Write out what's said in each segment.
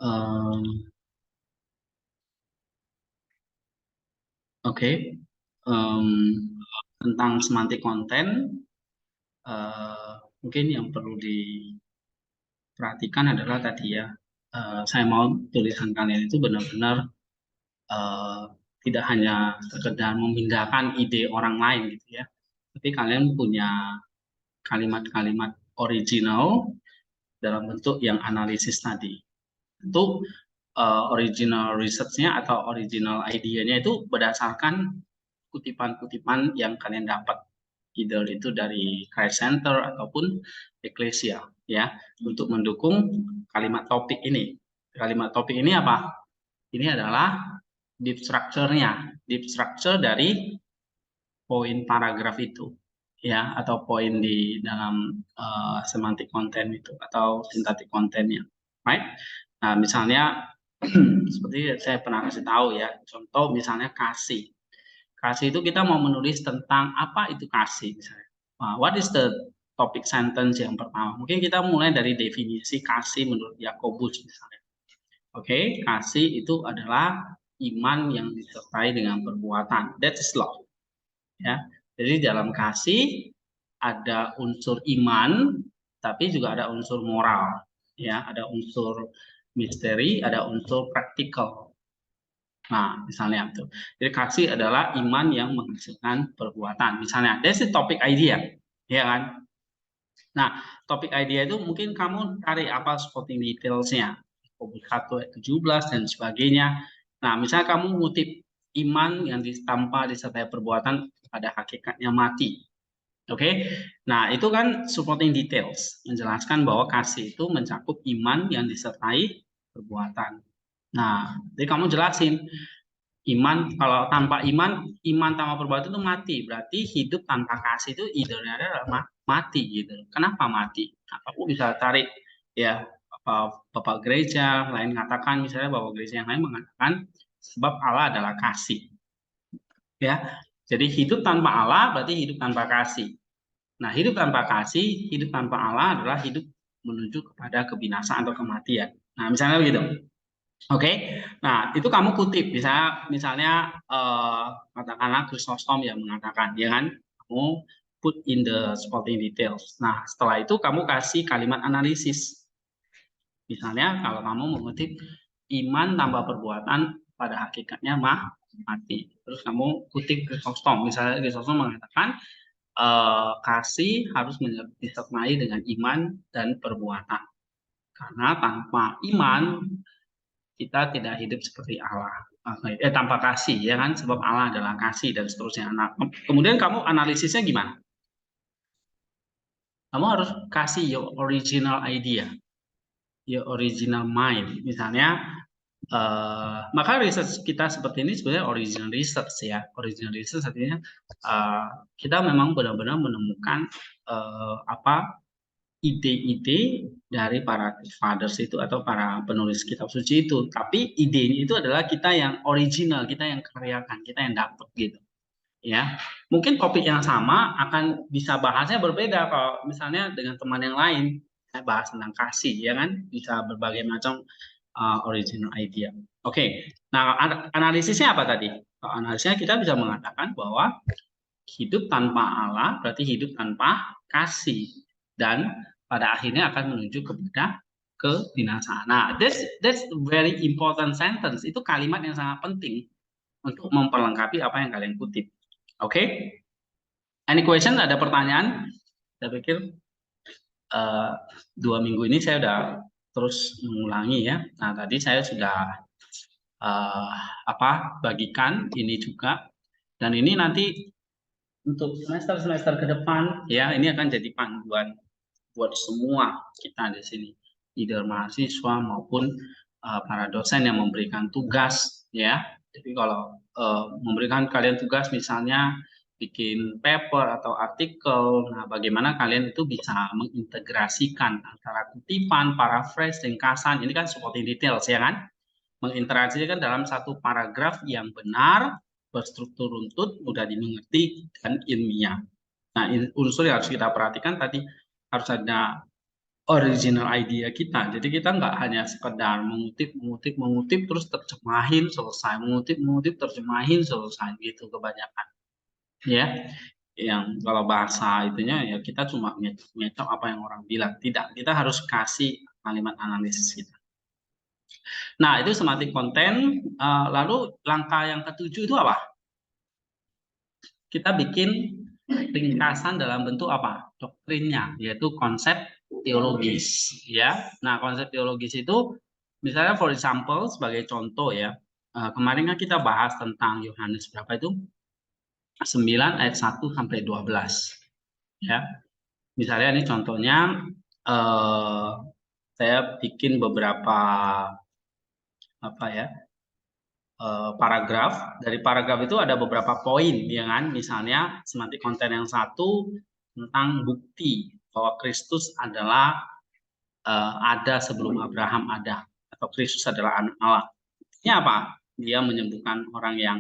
Em, Oke, Em, tentang semantik konten, mungkin yang perlu diperhatikan adalah tadi ya, saya mau tulisan kalian itu benar-benar eh, tidak hanya sekedar memindahkan ide orang lain gitu ya, tapi kalian punya kalimat-kalimat original dalam bentuk yang analisis tadi. Itu original research-nya atau original idea-nya itu berdasarkan kutipan-kutipan yang kalian dapat, either itu dari Christ Center ataupun Ecclesia ya, untuk mendukung kalimat topik ini. Kalimat topik ini apa? Ini adalah deep structure dari poin paragraf itu ya, atau poin di dalam semantik konten itu atau sintaktik kontennya, right? Nah, misalnya seperti saya pernah kasih tahu ya, contoh misalnya kasih. Kasih itu kita mau menulis tentang apa itu kasih misalnya. What is the topic sentence yang pertama? Mungkin kita mulai dari definisi kasih menurut Yakobus misalnya. Oke, kasih itu adalah iman yang disertai dengan perbuatan. That is love. Ya. Jadi dalam kasih ada unsur iman, tapi juga ada unsur moral. Ya, ada unsur misteri, ada unsur praktikal. Nah, misalnya itu. Jadi kasih adalah iman yang menghasilkan perbuatan. Misalnya, that's the topic idea, ya kan? Nah, topik idea itu mungkin kamu cari apa supporting details-nya, Yakobus 1 ayat 17 dan sebagainya. Nah, misalnya kamu ngutip iman yang tanpa disertai perbuatan pada hakikatnya mati. Oke, nah itu kan supporting details, menjelaskan bahwa kasih itu mencakup iman yang disertai perbuatan. Nah, jadi kamu jelasin iman, kalau tanpa iman tanpa perbuatan itu mati. Berarti hidup tanpa kasih itu idenya adalah mati gitu. Kenapa mati? Nah, kamu bisa tarik ya, bapak gereja lain mengatakan, misalnya bapak gereja yang lain mengatakan sebab Allah adalah kasih. Ya, jadi hidup tanpa Allah berarti hidup tanpa kasih. Nah, hidup tanpa kasih, hidup tanpa Allah adalah hidup menuju kepada kebinasaan atau kematian. Nah, misalnya begitu. Oke, nah itu kamu kutip, misalnya katakanlah Chrysostom yang mengatakan, ya kan, kamu put in the supporting details. Nah, setelah itu kamu kasih kalimat analisis. Misalnya kalau kamu mengutip iman tanpa perbuatan pada hakikatnya mati. Terus kamu kutip Chrysostom, misalnya Chrysostom mengatakan kasih harus disertai dengan iman dan perbuatan. Karena tanpa iman kita tidak hidup seperti Allah. Tanpa kasih ya kan, sebab Allah adalah kasih dan seterusnya. Nah, kemudian kamu analisisnya gimana? Kamu harus kasih your original idea, your original mind. Misalnya, maka research kita seperti ini sebenarnya original research ya. Original research artinya kita memang benar-benar menemukan apa ide-ide dari para fathers itu atau para penulis kitab suci itu, tapi idenya itu adalah kita yang original, kita yang karyakan, kita yang dapat gitu ya. Mungkin topik yang sama akan bisa bahasnya berbeda kalau misalnya dengan teman yang lain, saya bahas tentang kasih ya kan, bisa berbagai macam original idea. Oke, nah analisisnya apa tadi? Analisisnya kita bisa mengatakan bahwa hidup tanpa Allah berarti hidup tanpa kasih, dan pada akhirnya akan menuju kepada kebinasaan. Nah, that's very important sentence. Itu kalimat yang sangat penting untuk memperlengkapi apa yang kalian kutip. Oke? Any question? Ada pertanyaan? Saya pikir 2 minggu ini saya sudah terus mengulangi ya. Nah, tadi saya sudah bagikan ini juga, dan ini nanti untuk semester-semester ke depan ya, ini akan jadi panduan buat semua kita di sini, either mahasiswa maupun para dosen yang memberikan tugas ya. Jadi kalau memberikan kalian tugas misalnya bikin paper atau artikel, nah bagaimana kalian itu bisa mengintegrasikan antara kutipan, paraphrase, ringkasan, ini kan supporting details ya kan, mengintegrasikan dalam satu paragraf yang benar, berstruktur runtut, mudah dimengerti, dan ilmiah. Nah, unsur yang harus kita perhatikan tadi, harus ada original idea kita. Jadi kita nggak hanya sekedar mengutip terus terjemahin selesai, mengutip terjemahin selesai gitu kebanyakan. Ya, yang kalau bahasa itunya ya kita cuma ngecok apa yang orang bilang. Tidak, kita harus kasih kalimat analisis kita. Nah, itu semantik konten. Lalu langkah yang ketujuh itu apa? Kita bikin ringkasan dalam bentuk apa? Doktrinnya, yaitu konsep teologis, ya. Nah, konsep teologis itu misalnya for example sebagai contoh ya. Kemarin kan kita bahas tentang Yohanes berapa itu? 9 ayat 1 sampai 12. Ya. Misalnya ini contohnya saya bikin beberapa apa ya? Paragraf. Dari paragraf itu ada beberapa poin, ya kan? Misalnya semantik konten yang satu tentang bukti bahwa Kristus adalah ada sebelum Abraham ada, atau Kristus adalah anak Allah. Ini apa? Dia menyembuhkan orang yang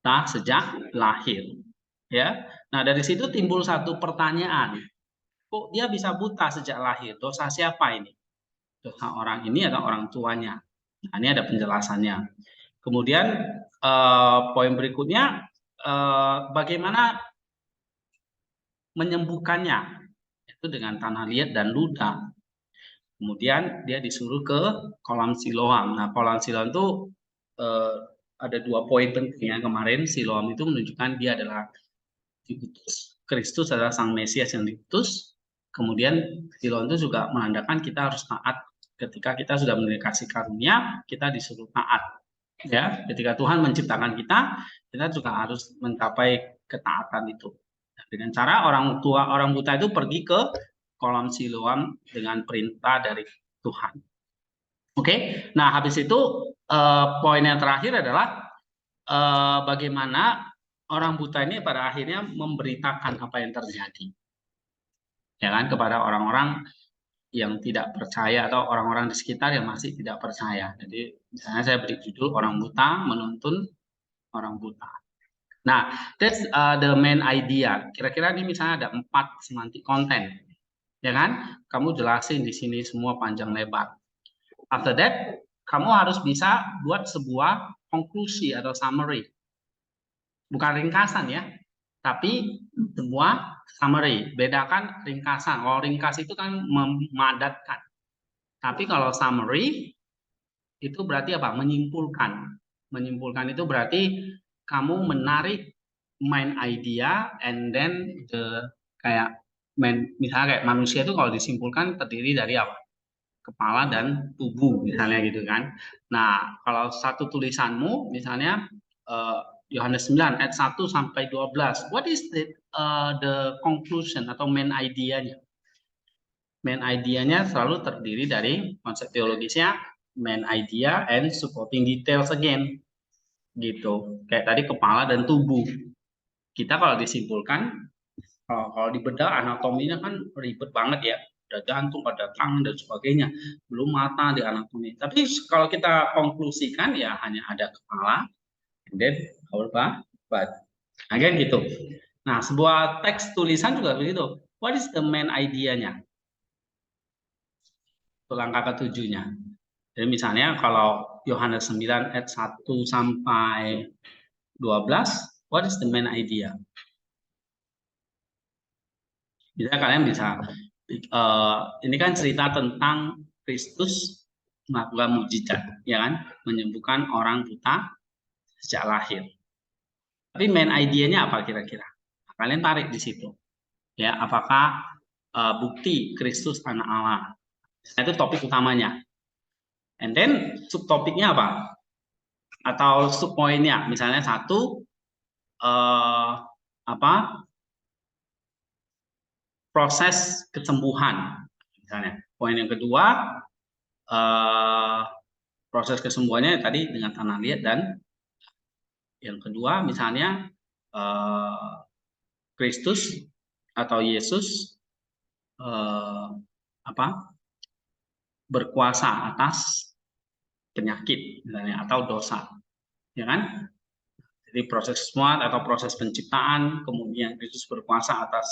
buta sejak lahir. Ya. Nah, dari situ timbul satu pertanyaan. Kok dia bisa buta sejak lahir? Dosa siapa ini? Dosa orang ini atau orang tuanya? Nah, ini ada penjelasannya. Kemudian poin berikutnya bagaimana menyembuhkannya, itu dengan tanah liat dan ludah. Kemudian dia disuruh ke kolam Siloam. Nah, kolam Siloam itu ada dua poin pentingnya kemarin. Siloam itu menunjukkan dia adalah diutus. Kristus adalah sang Mesias yang diutus. Kemudian Siloam itu juga menandakan kita harus taat. Ketika kita sudah menerima kasih karunia, kita disuruh taat. Ya, ketika Tuhan menciptakan kita juga harus mencapai ketaatan itu. Dengan cara orang buta itu pergi ke kolam Siloam dengan perintah dari Tuhan. Oke, nah habis itu poin yang terakhir adalah bagaimana orang buta ini pada akhirnya memberitakan apa yang terjadi, ya kan, kepada orang-orang yang tidak percaya atau orang-orang di sekitar yang masih tidak percaya. Jadi misalnya saya beri judul orang buta menuntun orang buta. Nah, that's the main idea. Kira-kira ini misalnya ada 4 semantik konten, ya kan? Kamu jelasin di sini semua panjang lebar. After that, kamu harus bisa buat sebuah konklusi atau summary. Bukan ringkasan ya, tapi semua summary. Bedakan ringkasan. Kalau ringkas itu kan memadatkan. Tapi kalau summary itu berarti apa? Menyimpulkan. Menyimpulkan itu berarti kamu menarik main idea and then misalnya kayak manusia itu kalau disimpulkan terdiri dari apa? Kepala dan tubuh misalnya gitu kan. Nah, kalau satu tulisanmu misalnya Yohanes 9 ayat 1 sampai 12. What is the conclusion atau main idea-nya? Main idea-nya selalu terdiri dari konsep teologisnya, main idea and supporting details again. Gitu. Kayak tadi kepala dan tubuh. Kita kalau disimpulkan, kalau dibedah anatominya kan ribet banget ya. Ada jantung, ada tangan dan sebagainya. Belum mata di anatomi. Tapi kalau kita konklusikan ya hanya ada kepala, and then but again gitu. Nah, sebuah teks tulisan juga begitu. What is the main idea-nya? Itu langkah ketujuhnya. Jadi misalnya kalau Yohanes 9 ayat 1 sampai 12, what is the main idea? Bisa kalian bisa ini kan cerita tentang Kristus melakukan mujizat, ya kan, menyembuhkan orang buta sejak lahir. Tapi main idea-nya apa kira-kira? Kalian tarik di situ, ya. Apakah bukti Kristus anak Allah? Nah, itu topik utamanya. And then subtopiknya apa? Atau subpoinnya, misalnya satu proses kesembuhan, misalnya. Poin yang kedua proses kesembuhannya tadi dengan tanah liat, dan yang kedua misalnya Kristus atau Yesus berkuasa atas penyakit misalnya atau dosa, ya kan? Jadi proses semua atau proses penciptaan, kemudian Kristus berkuasa atas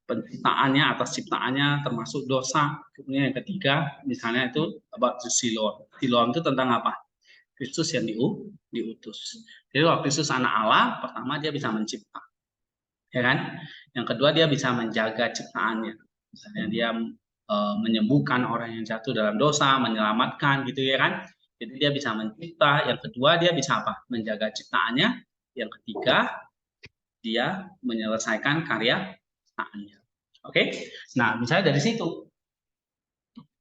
penciptaannya atau ciptaannya termasuk dosa. Kemudian yang ketiga, misalnya itu about Siloam. Siloam itu tentang apa? Kristus yang diutus. Jadi kalau Kristus anak Allah, pertama dia bisa mencipta, ya kan? Yang kedua dia bisa menjaga ciptaannya. Misalnya dia menyembuhkan orang yang jatuh dalam dosa, menyelamatkan gitu ya kan. Jadi dia bisa mencipta. Yang kedua dia bisa apa? Menjaga ciptaannya. Yang ketiga dia menyelesaikan karya ciptaannya. Oke? Nah, misalnya dari situ.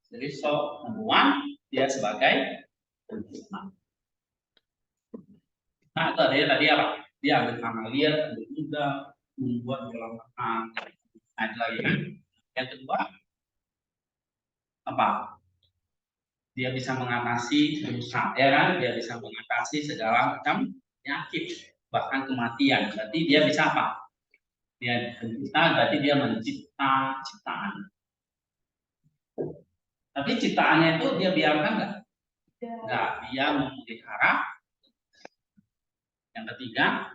Jadi so number one dia sebagai pencipta. Nah, itu dia tadi apa? Dia ambil kamalia, ambil juga, membuat dalam ada lagi kan. Yang kedua apa? Dia bisa mengatasi dosa, ya kan? Dia bisa mengatasi segala macam penyakit, bahkan kematian. Berarti dia bisa apa? Dia pencipta, berarti dia mencipta ciptaan. Tapi ciptaannya itu dia biarkan nggak? Nggak, dia memelihara. Yang ketiga,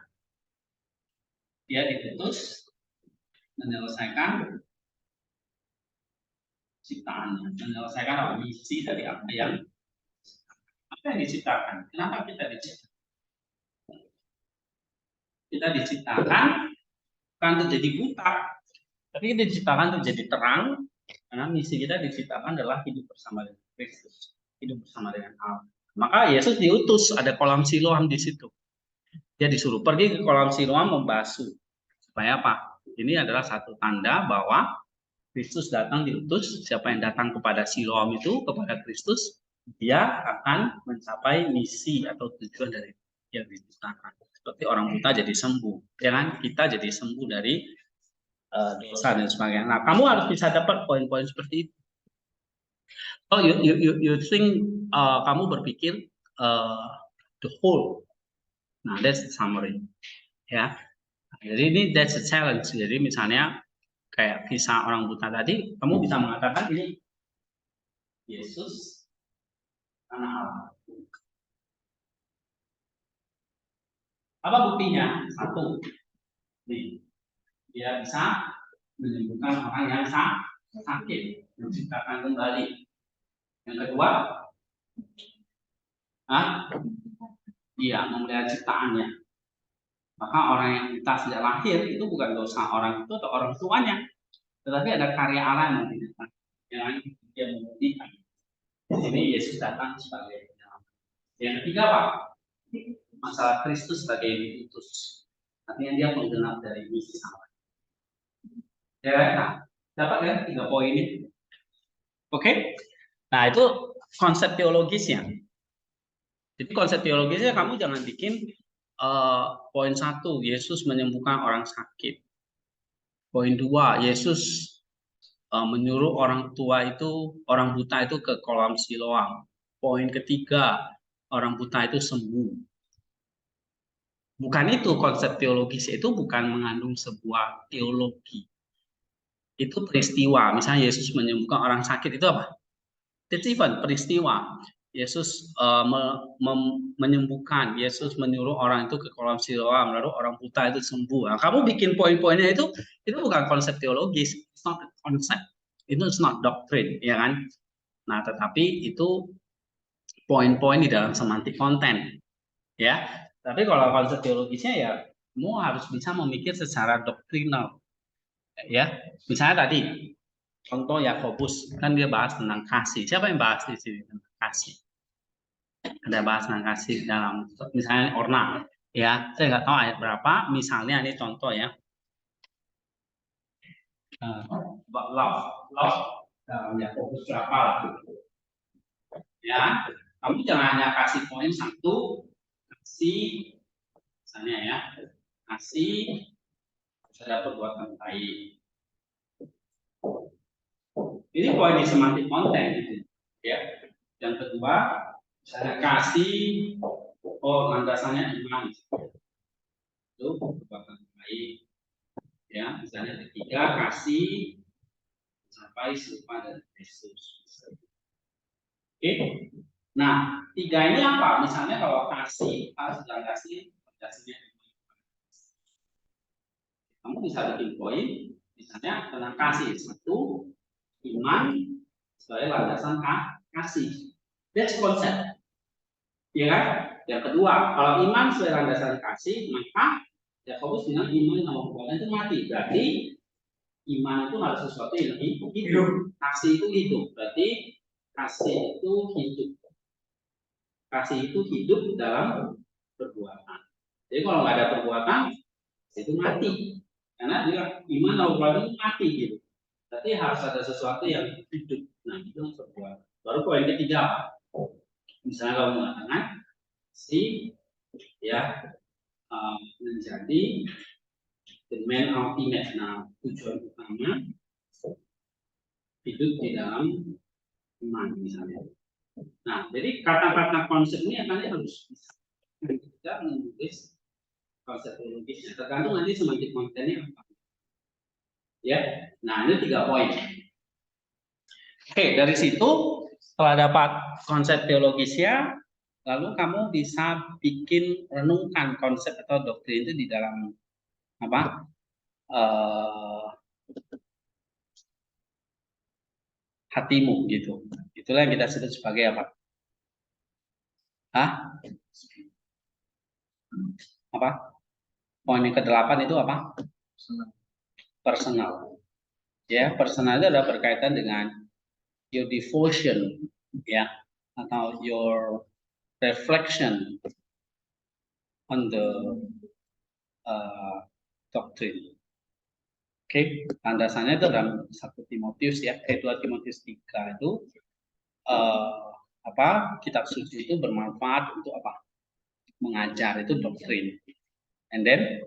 dia diutus menyelesaikan ciptaannya, menyelesaikan misi dari apa yang diciptakan. Kenapa kita diciptakan? Kita diciptakan bukan untuk jadi buta, tapi kita diciptakan untuk jadi terang, karena misi kita diciptakan adalah hidup bersama dengan Kristus, hidup bersama dengan Allah. Maka Yesus diutus, ada kolam Siloam di situ. Dia disuruh pergi ke kolam Siloam membasuh. Supaya apa? Ini adalah satu tanda bahwa Kristus datang diutus. Siapa yang datang kepada Siloam itu, kepada Kristus, dia akan mencapai misi atau tujuan dari yang diciptakan. Seperti orang buta jadi sembuh, ya kan? Kita jadi sembuh dari dosa dan sebagainya. Nah, kamu harus bisa dapat poin-poin seperti itu. Oh, you think kamu berpikir the whole. Nah, that's the summary, ya. Jadi ini that's a challenge. Jadi misalnya kayak kisah orang buta tadi, kamu bisa mengatakan ini Yesus anak Allah. Apa buktinya? Satu, nih, dia bisa menyembuhkan orang yang sakit, menciptakan kembali. Yang kedua, dia memelihara ciptaannya. Maka orang yang buta sejak lahir itu bukan dosa orang itu atau orang tuanya, tetapi ada karya Allah yang membuktikan, yang dia membuktikan. Di sini Yesus datang sebagai penyelamat. Yang ketiga Pak, masalah Kristus sebagai diutus. Artinya dia penggenap dari misi Allah. Ya, nah, dapat ya 3 poin ini. Oke? Nah, itu konsep teologisnya. Jadi konsep teologisnya kamu jangan bikin poin 1, Yesus menyembuhkan orang sakit. Poin 2, Yesus menyuruh orang tua itu, orang buta itu ke kolam Siloam. Poin ketiga, orang buta itu sembuh. Bukan itu konsep teologis, itu bukan mengandung sebuah teologi. Itu peristiwa, misalnya Yesus menyembuhkan orang sakit itu apa? It's even peristiwa. Yesus menyembuhkan, Yesus menyuruh orang itu ke kolam Siloam, lalu orang buta itu sembuh. Nah, kamu bikin poin-poinnya itu bukan konsep teologis, it's not a concept, itu not doctrine, ya kan? Nah, tetapi itu poin-poin di dalam semantik konten, ya. Tapi kalau konsep teologisnya ya, kamu harus bisa memikir secara doktrinal, ya. Misalnya tadi contoh Yakobus kan dia bahas tentang kasih. Siapa yang bahas di sini tentang kasih? Ada bahas tentang kasih dalam misalnya Orna, ya. Saya nggak tahu ayat berapa. Misalnya ini contoh ya. Love dalam Yakobus berapa lah? Ya, kamu jangan hanya kasih poin 1, kasih misalnya ya, kasih saya perbuatan baik. Ini poin di semantik konten, gitu. Ya. Yang kedua, misalnya kasih, landasannya iman, itu perbuatan baik. Ya, misalnya ketiga, kasih sampai serupa dari Kristus. Oke. Nah, 3 ini apa? Misalnya kalau kasih harus landasi, landasinya kamu bisa bikin poin, misalnya tentang kasih. Satu, iman sebagai landasan kasih. That's concept. Ya kan? Yang kedua, kalau iman sebagai landasan kasih, maka Yakobus bilang iman sama perbuatan itu mati. Berarti iman itu harus sesuatu yang hidup. Kasih itu hidup. Berarti kasih itu hidup. Kasih itu hidup dalam perbuatan. Jadi kalau nggak ada perbuatan, itu mati. Karena dia iman atau perbuatan itu mati gitu. Berarti harus ada sesuatu yang hidup. Nah, itu yang perbuatan. Baru poin ketiga, misalnya kalau mengatakan si ya menjadi the main ultimate. Nah, tujuan utama hidup di dalam iman misalnya. Nah, jadi kata-kata konsep ini akan harus bisa kita menulis konsep teologisnya. Tergantung nanti semantik kontennya apa. Ya, nah ini 3 poin. Oke, dari situ setelah dapat konsep teologisnya, lalu kamu bisa bikin renungkan konsep atau doktrin itu di dalam apa? Hatimu gitu. Itulah yang kita sebut sebagai apa? Hah? Apa? Poin yang ke-8 itu apa? Personal. Ya, personal itu adalah berkaitan dengan your devotion, ya, atau your reflection on the doctrine. Oke, landasannya itu dalam 1 Timotius ya, 2 Timotius 3 itu kitab suci itu bermanfaat untuk apa? Mengajar, itu doktrin. And then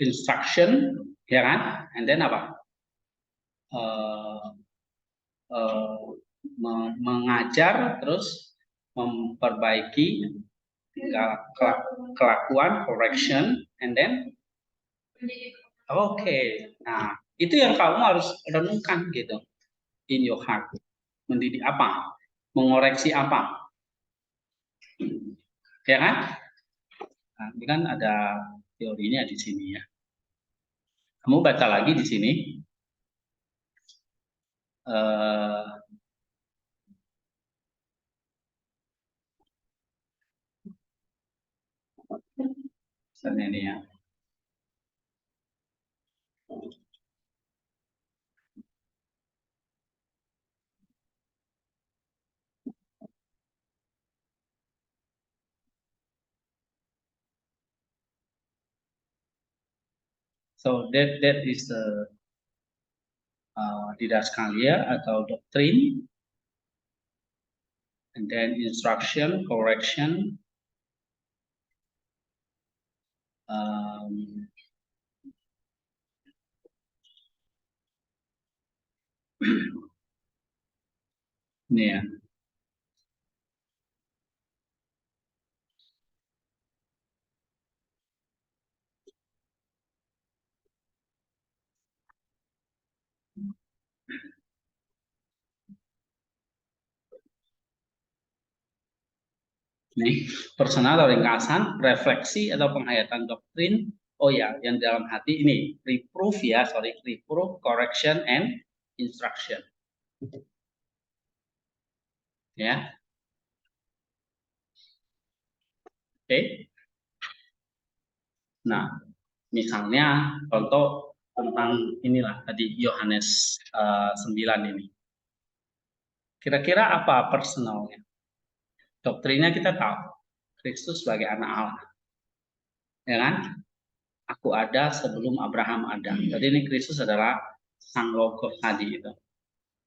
instruction, ya kan? And then apa? Mengajar, terus memperbaiki kelakuan, correction, and then nah itu yang kamu harus renungkan gitu in your heart. Mendidik apa? Mengoreksi apa? Ya kan? Nah, ini kan ada teorinya di sini ya. Kamu baca lagi di sini. Misalnya ini ya. So that is the didaskalia atau doktrin, and then instruction, correction, ini ya. Nih, personal atau ringkasan, refleksi atau penghayatan doktrin. Oh ya, yang dalam hati ini reproof ya, reproof, correction, and instruction. Ya, oke. Nah, misalnya contoh tentang inilah tadi Yohanes 9 ini. Kira-kira apa personalnya? Doktrinnya kita tahu, Kristus sebagai anak Allah. Ya kan? Aku ada sebelum Abraham ada. Jadi ini Kristus adalah sang logos tadi itu.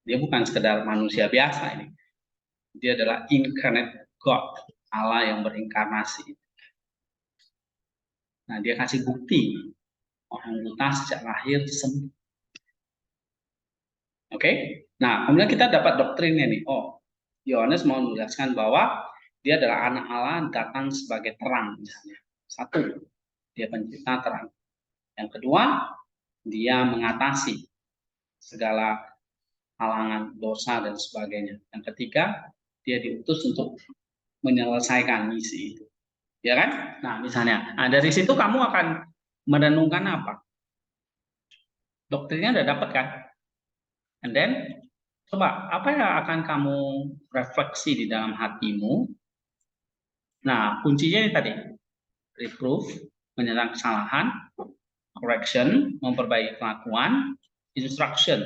Dia bukan sekedar manusia biasa ini. Dia adalah incarnate God, Allah yang berinkarnasi. Nah, dia kasih bukti orang buta sejak lahir sembuh. Oke? Nah, kemudian kita dapat doktrinnya nih. Oh, Yohanes mau menjelaskan bahwa dia adalah anak Allah datang sebagai terang misalnya. 1, dia pencipta terang. Yang kedua, dia mengatasi segala halangan dosa dan sebagainya. Yang ketiga, dia diutus untuk menyelesaikan misi itu. ya kan? Nah, misalnya, nah, dari situ kamu akan merenungkan apa? Doktrinnya udah dapat kan? And then, coba apa yang akan kamu refleksi di dalam hatimu? Nah, kuncinya ini tadi, reproof, menyerang kesalahan, correction, memperbaiki kelakuan, instruction,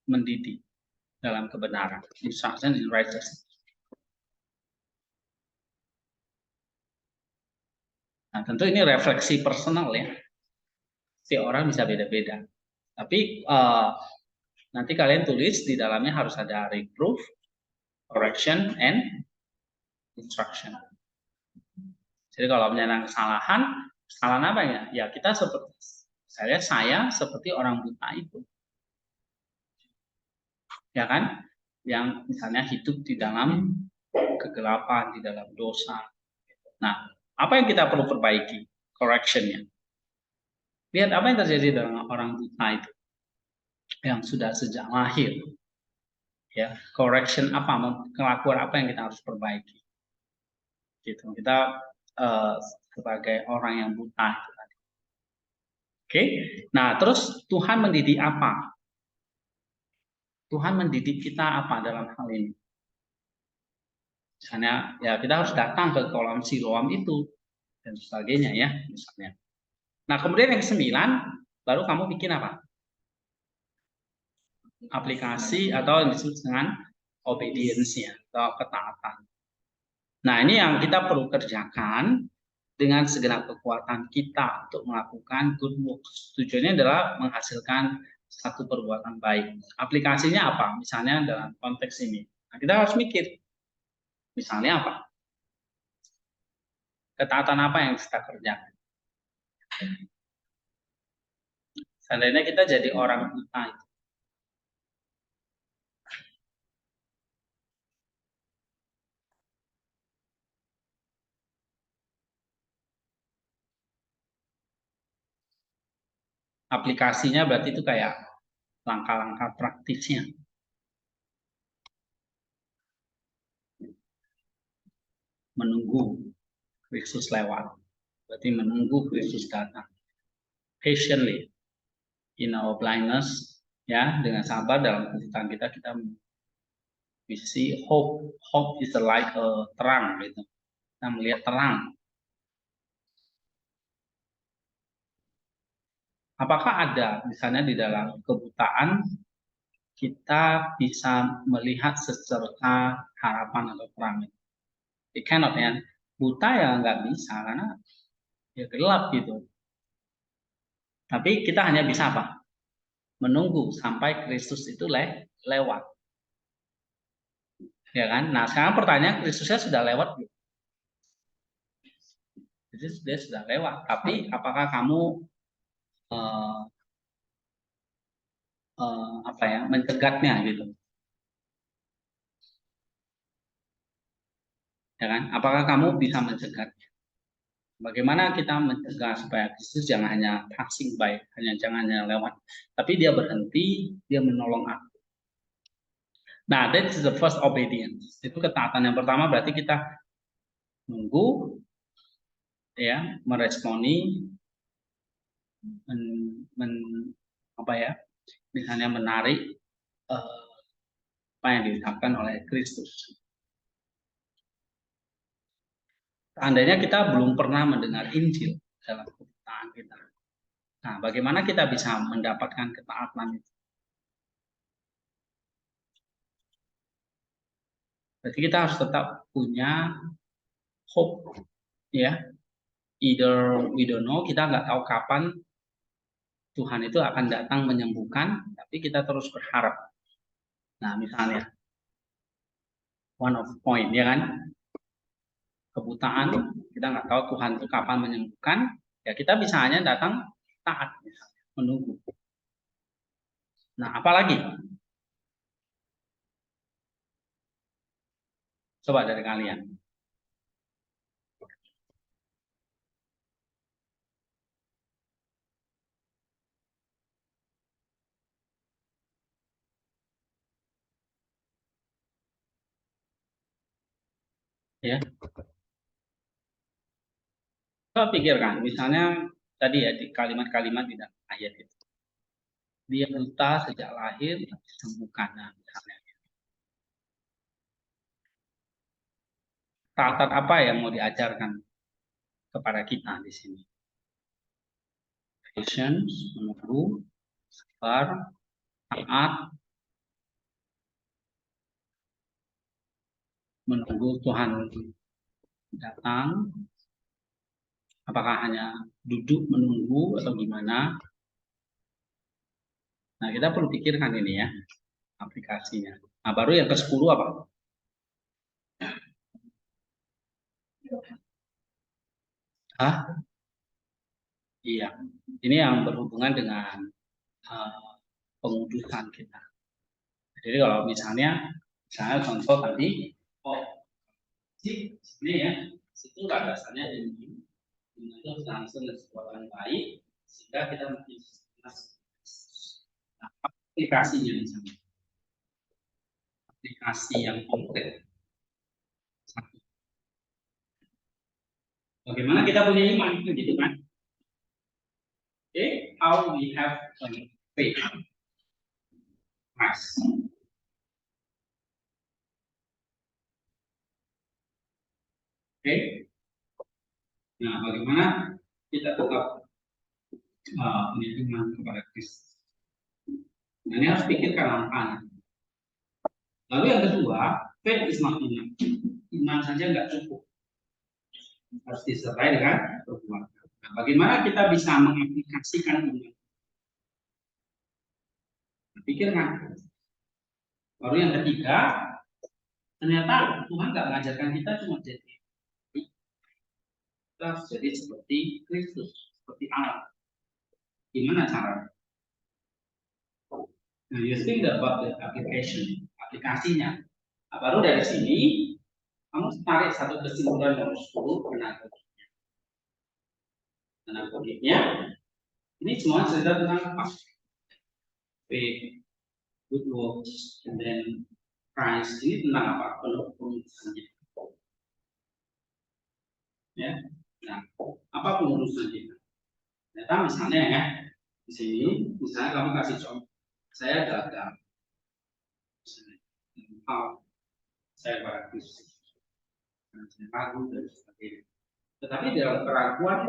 mendidik dalam kebenaran, instruction in righteousness. Nah, tentu ini refleksi personal ya. Setiap orang bisa beda-beda. Tapi nanti kalian tulis di dalamnya harus ada reproof, correction, and instruction. Jadi kalau menyerang kesalahan apa ya? Ya kita seperti saya seperti orang buta itu, ya kan? Yang misalnya hidup di dalam kegelapan, di dalam dosa. Nah, apa yang kita perlu perbaiki? Correctionnya. Lihat apa yang terjadi dengan orang buta itu yang sudah sejak lahir. Ya, correction apa, kelakuan apa yang kita harus perbaiki. Gitu. Kita sebagai orang yang buta. Oke. Nah, terus Tuhan mendidik apa? Tuhan mendidik kita apa dalam hal ini? Misalnya, ya kita harus datang ke kolam Siloam itu dan sebagainya ya, misalnya. Nah, kemudian yang ke-9, baru kamu bikin apa? Aplikasi atau yang disebut dengan obedience ya, atau ketaatan. Nah, ini yang kita perlu kerjakan dengan segenap kekuatan kita untuk melakukan good works. Tujuannya adalah menghasilkan satu perbuatan baik. Aplikasinya apa? Misalnya dalam konteks ini. Nah, kita harus mikir. Misalnya apa? Ketaatan apa yang kita kerjakan? Seandainya kita jadi orang buta, aplikasinya berarti itu kayak langkah-langkah praktisnya. Menunggu Kristus lewat. Berarti menunggu Kristus datang. Patiently in our blindness, ya, dengan sabar dalam kebutaan kita we see hope. Hope is like a terang gitu. Kita melihat terang. Apakah ada misalnya di dalam kebutaan kita bisa melihat secerca harapan atau terang? It cannot ya. Buta ya nggak bisa karena ya gelap gitu. Tapi kita hanya bisa apa? Menunggu sampai Kristus itu lewat. Ya kan? Nah, sekarang pertanyaan Kristusnya sudah lewat belum? Jadi dia sudah lewat. Tapi apakah kamu eh, apa ya mencegatnya gitu? Ya kan? Apakah kamu bisa mencegatnya? Bagaimana kita mencegah supaya Kristus jangan hanya passing by, jangan hanya lewat, tapi dia berhenti, dia menolong aku. Nah, that is the first obedience. Itu ketaatan yang pertama berarti kita nunggu, ya, meresponi, men, men, apa ya, misalnya menarik uh, apa yang diucapkan oleh Kristus. Seandainya kita belum pernah mendengar Injil dalam kebutaan kita. Nah, bagaimana kita bisa mendapatkan ketaatan itu? Berarti kita harus tetap punya hope, ya. Either we don't know, kita nggak tahu kapan Tuhan itu akan datang menyembuhkan, tapi kita terus berharap. Nah, misalnya one of point, ya kan? Kebutaan, kita nggak tahu Tuhan itu kapan menyembuhkan, ya kita bisa hanya datang taat, misalnya, menunggu. Nah, apalagi? Coba dari kalian. Ya, Coba pikirkan, misalnya tadi ya di kalimat-kalimat di dalam ayat itu. Dia buta sejak lahir, disembuhkan. Nah, misalnya. Karakter apa yang mau diajarkan kepada kita di sini? Patience, menunggu, sabar, taat, menunggu Tuhan datang. Apakah hanya duduk menunggu atau gimana? Nah, kita perlu pikirkan ini ya, aplikasinya. Nah, baru yang ke-10 apa? Hah? Iya. Ini yang berhubungan dengan uh, pengudusan kita. Jadi kalau misalnya contoh tadi, oh, ini ya, situ nggak dasarnya ini itu langsung dan sesuatu yang baik, sehingga kita mungkin aplikasinya misalnya, aplikasi yang konkret. Bagaimana kita punya iman, gitu kan? Okay, how we have faith, trust. Oke, nah bagaimana kita tetap punya iman kepada Kristus? Nah, ini harus pikirkan langkahnya. Lalu yang kedua, faith is not enough. Iman saja nggak cukup, harus disertai dengan perbuatan. Nah, bagaimana kita bisa mengaplikasikan iman? Pikirkan. Baru yang ketiga, ternyata Tuhan nggak mengajarkan kita cuma jadi kita harus jadi seperti Kristus, seperti Allah. Gimana caranya? Nah, you think about the application, aplikasinya. Nah, baru dari sini kamu tarik satu kesimpulan nomor 10 analoginya. Analoginya ini semua cerita tentang apa? Faith, good works, and then Christ. Ini tentang apa? Pengurusannya. Ya. Nah, apa pengurusan kita? Ternyata misalnya ya, di sini misalnya kamu kasih contoh, saya gagal, saya pada Kristus, saya ragu dan sebagainya. Tetapi dalam keraguan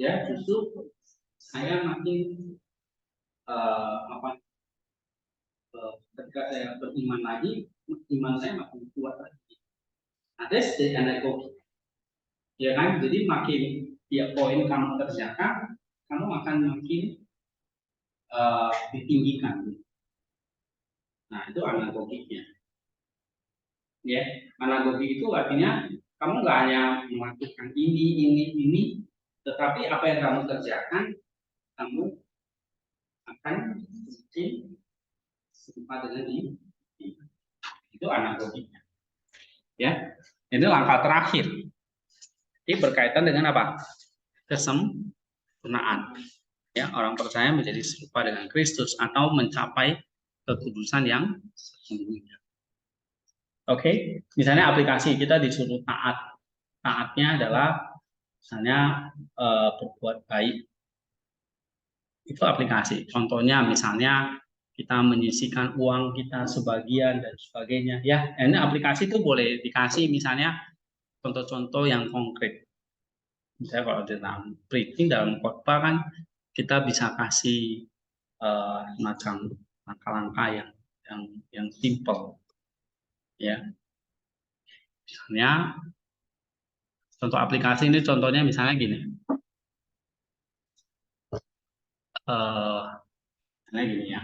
ya justru saya makin apa ketika saya beriman lagi, iman saya makin kuat lagi. Nah, that's the analogy. Ya kan, jadi makin tiap poin kamu kerjakan, kamu akan makin ditinggikan. Nah, itu analoginya. Ya, analogi itu artinya kamu nggak hanya melakukan ini, tetapi apa yang kamu kerjakan, kamu akan mungkin serupa dengan ini. Itu analoginya. Ya, ini langkah terakhir. Ini berkaitan dengan apa? Kesempurnaan. Ya, orang percaya menjadi serupa dengan Kristus atau mencapai kekudusan yang sesungguhnya. Oke, misalnya aplikasi kita disuruh taat. Taatnya adalah misalnya berbuat baik. Itu aplikasi. Contohnya misalnya kita menyisihkan uang kita sebagian dan sebagainya. Ya, ini aplikasi itu boleh dikasih misalnya contoh-contoh yang konkret. Misalnya kalau dalam preaching, dalam khotbah kan kita bisa kasih macam langkah-langkah yang simple. Ya, misalnya contoh aplikasi ini contohnya misalnya gini, misalnya gini ya,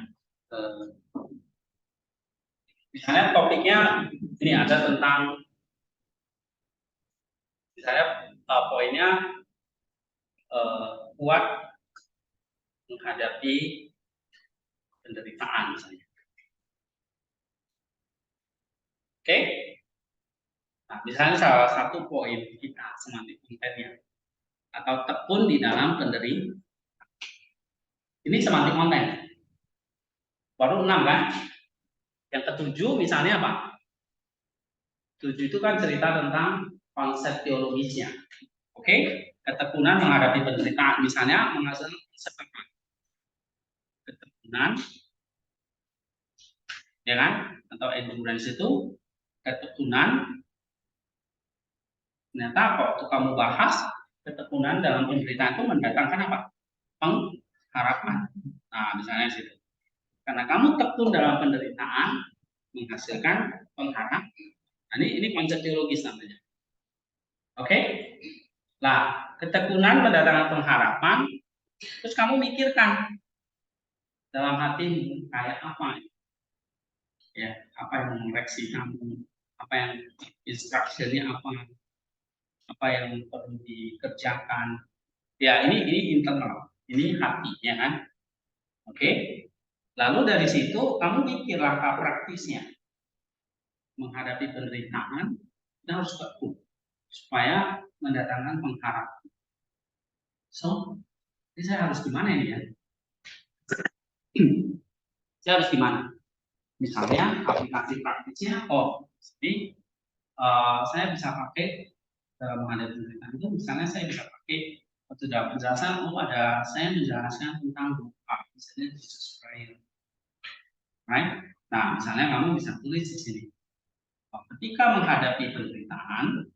misalnya topiknya ini ada tentang, misalnya poinnya kuat menghadapi penderitaan misalnya. Oke, nah misalnya salah satu poin kita semangat kontennya atau tekun di dalam penderitaan. Ini semantik konten. Baru 6 kan? Yang ketujuh misalnya apa? 7 itu kan cerita tentang konsep teologisnya. Oke? Ketekunan menghadapi penderitaan, misalnya menghasilkan seperti ketekunan, ya kan? Atau endurance itu ketekunan. Ternyata waktu kamu bahas ketekunan dalam penderitaan itu mendatangkan apa? Pengharapan. Nah, misalnya situ. Karena kamu tekun dalam penderitaan menghasilkan pengharapan. Nah, ini konsep teologis namanya. Oke? Nah, ketekunan mendatangkan pengharapan. Terus kamu mikirkan dalam hatimu kayak apa? Ya, apa yang mengoreksi kamu? Apa yang instruksinya apa yang perlu dikerjakan? Ya, ini internal, ini hati, ya kan? Oke. Lalu dari situ kamu mikir langkah praktisnya menghadapi penderitaan, kita harus tekun supaya mendatangkan pengharapan. So, ini saya harus gimana ini ya? Saya harus gimana? Misalnya aplikasi praktisnya, jadi saya bisa pakai dalam menghadapi penderitaan itu, misalnya saya bisa pakai sudah penjelasan, saya menjelaskan tentang doa, misalnya Jesus prayer, right? Nah, misalnya kamu bisa tulis di sini, ketika menghadapi penderitaan,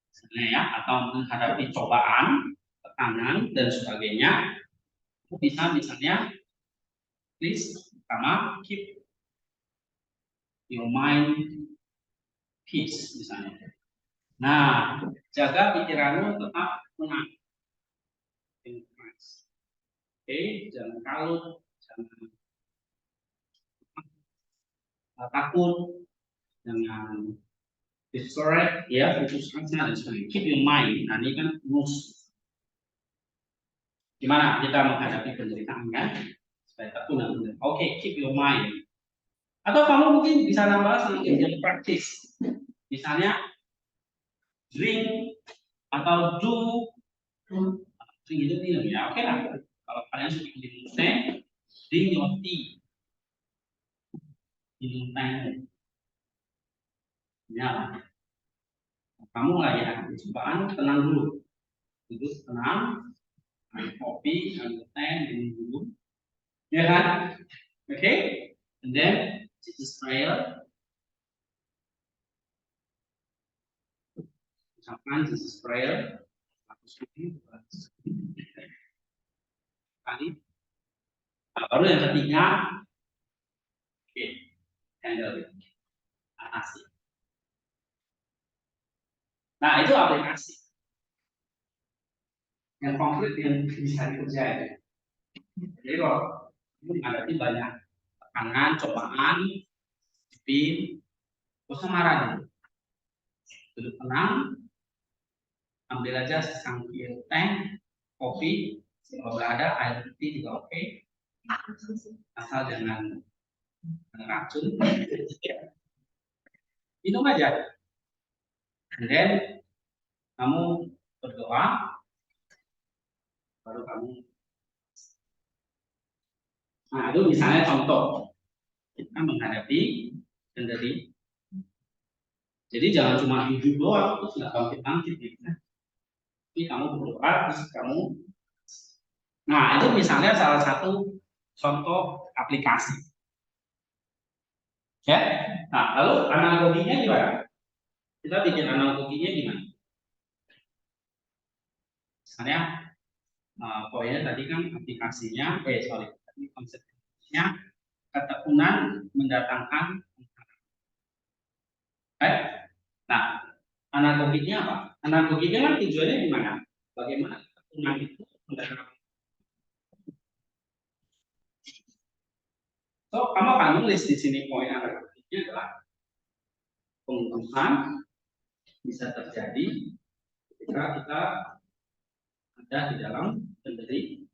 misalnya ya, atau menghadapi cobaan, tekanan dan sebagainya, bisa misalnya please pertama keep your mind peace misalnya. Nah, jaga pikiranmu tetap tenang. Oke, jangan kalut, jangan takut, jangan distract, ya, putus asa dan sebagainya. Keep your mind. Nah, ini kan rules. Gimana kita menghadapi penderitaan kan? Supaya tekun dan benar. Oke, keep your mind. Atau kamu mungkin bisa nambah sambil praktis. Misalnya drink atau do drink itu minum ya. Oke lah. Kalau kalian suka minum teh, drink your tea. Minum teh. Ya, kamu lagi ada cobaan, tenang dulu. Duduk tenang, ambil kopi, ambil teh, minum dulu. Ya kan? Oke? Okay? And then Jesus prayer. Ucapkan Jesus prayer. Kali. Nah, baru yang ketiga, oke, handle it, atasi. Nah, itu aplikasi yang konkret yang bisa dikerjain. Jadi kalau menghadapi banyak tekanan, cobaan, tapi gak usah marah dulu. Duduk tenang, ambil aja secangkir teh, kopi, kalau nggak ada air putih juga oke. Asal jangan racun. Minum aja. And then kamu berdoa, baru kamu. Nah, itu misalnya contoh kita menghadapi kendali. Jadi jangan cuma hidup doang terus nggak bangkit-bangkit gitu. Tapi kamu berdoa terus kamu. Nah, itu misalnya salah satu contoh aplikasi. Ya. Nah, lalu analoginya gimana? Kita bikin analoginya gimana? Misalnya poinnya tadi kan aplikasinya, tadi konsepnya ketekunan mendatangkan. Nah, analoginya apa? Analoginya kan tujuannya gimana? Bagaimana ketekunan itu mendatangkan. So, kamu akan nulis di sini poin analoginya adalah pengurusan bisa terjadi ketika kita ada di dalam kendali.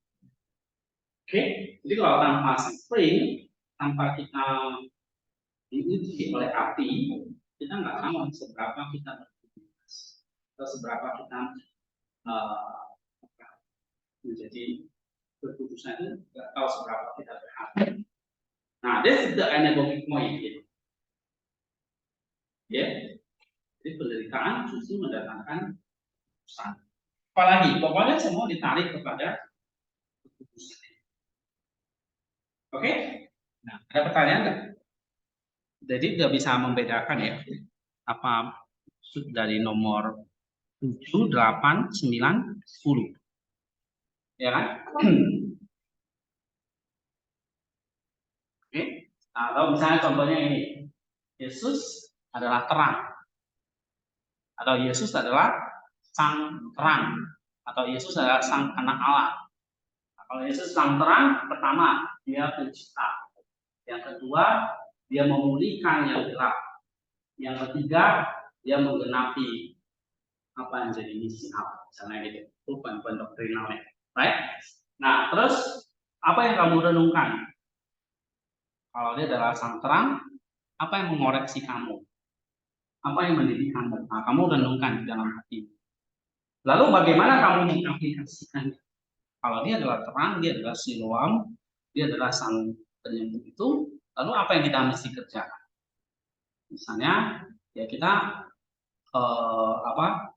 Oke, jadi kalau tanpa spring, tanpa kita diuji oleh api, kita nggak tahu seberapa kita beraktivitas atau seberapa kita menjadi berputusan itu nggak tahu seberapa kita berhati. Nah, this is the analogic point. Ya, Jadi penderitaan justru mendatangkan keputusan. Apalagi, pokoknya semua ditarik kepada keputusan. Oke? Nah, ada pertanyaan nggak? Jadi nggak bisa membedakan ya, apa dari nomor 7, 8, 9, 10. Ya kan? Oke? Nah, atau misalnya contohnya ini, Yesus adalah terang, atau Yesus adalah sang terang, atau Yesus adalah sang anak Allah. Nah, kalau Yesus sang terang, pertama, dia pencipta. Yang kedua, dia memulihkan yang gelap. Yang ketiga, dia menggenapi apa yang jadi misi Allah, misalnya gitu. Itu poin-poin doktrinalnya. Right? Nah, terus apa yang kamu renungkan? Kalau dia adalah sang terang, apa yang mengoreksi kamu? Apa yang mendidik kamu? Nah, kamu renungkan di dalam hati. Lalu bagaimana kamu mengaplikasikan? Kalau dia adalah terang, dia adalah Siloam, dia adalah sang penyembuh itu, lalu apa yang kita mesti kerjakan? Misalnya, ya kita apa?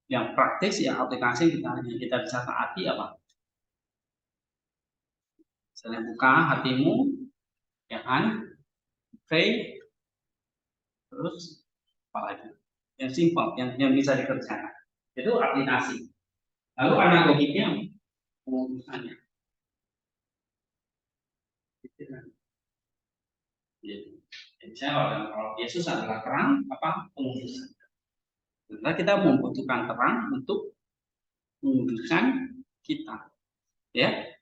Yang praktis, yang aplikasi yang kita bisa taati apa? Misalnya buka hatimu, ya kan? Pray, terus apa lagi? Yang simpel, yang bisa dikerjakan. Itu aplikasi. Lalu analogiknya, pengurusannya. Jadi saya kalau Yesus adalah terang, apa pengurusan? Karena kita membutuhkan terang untuk menguduskan kita, ya.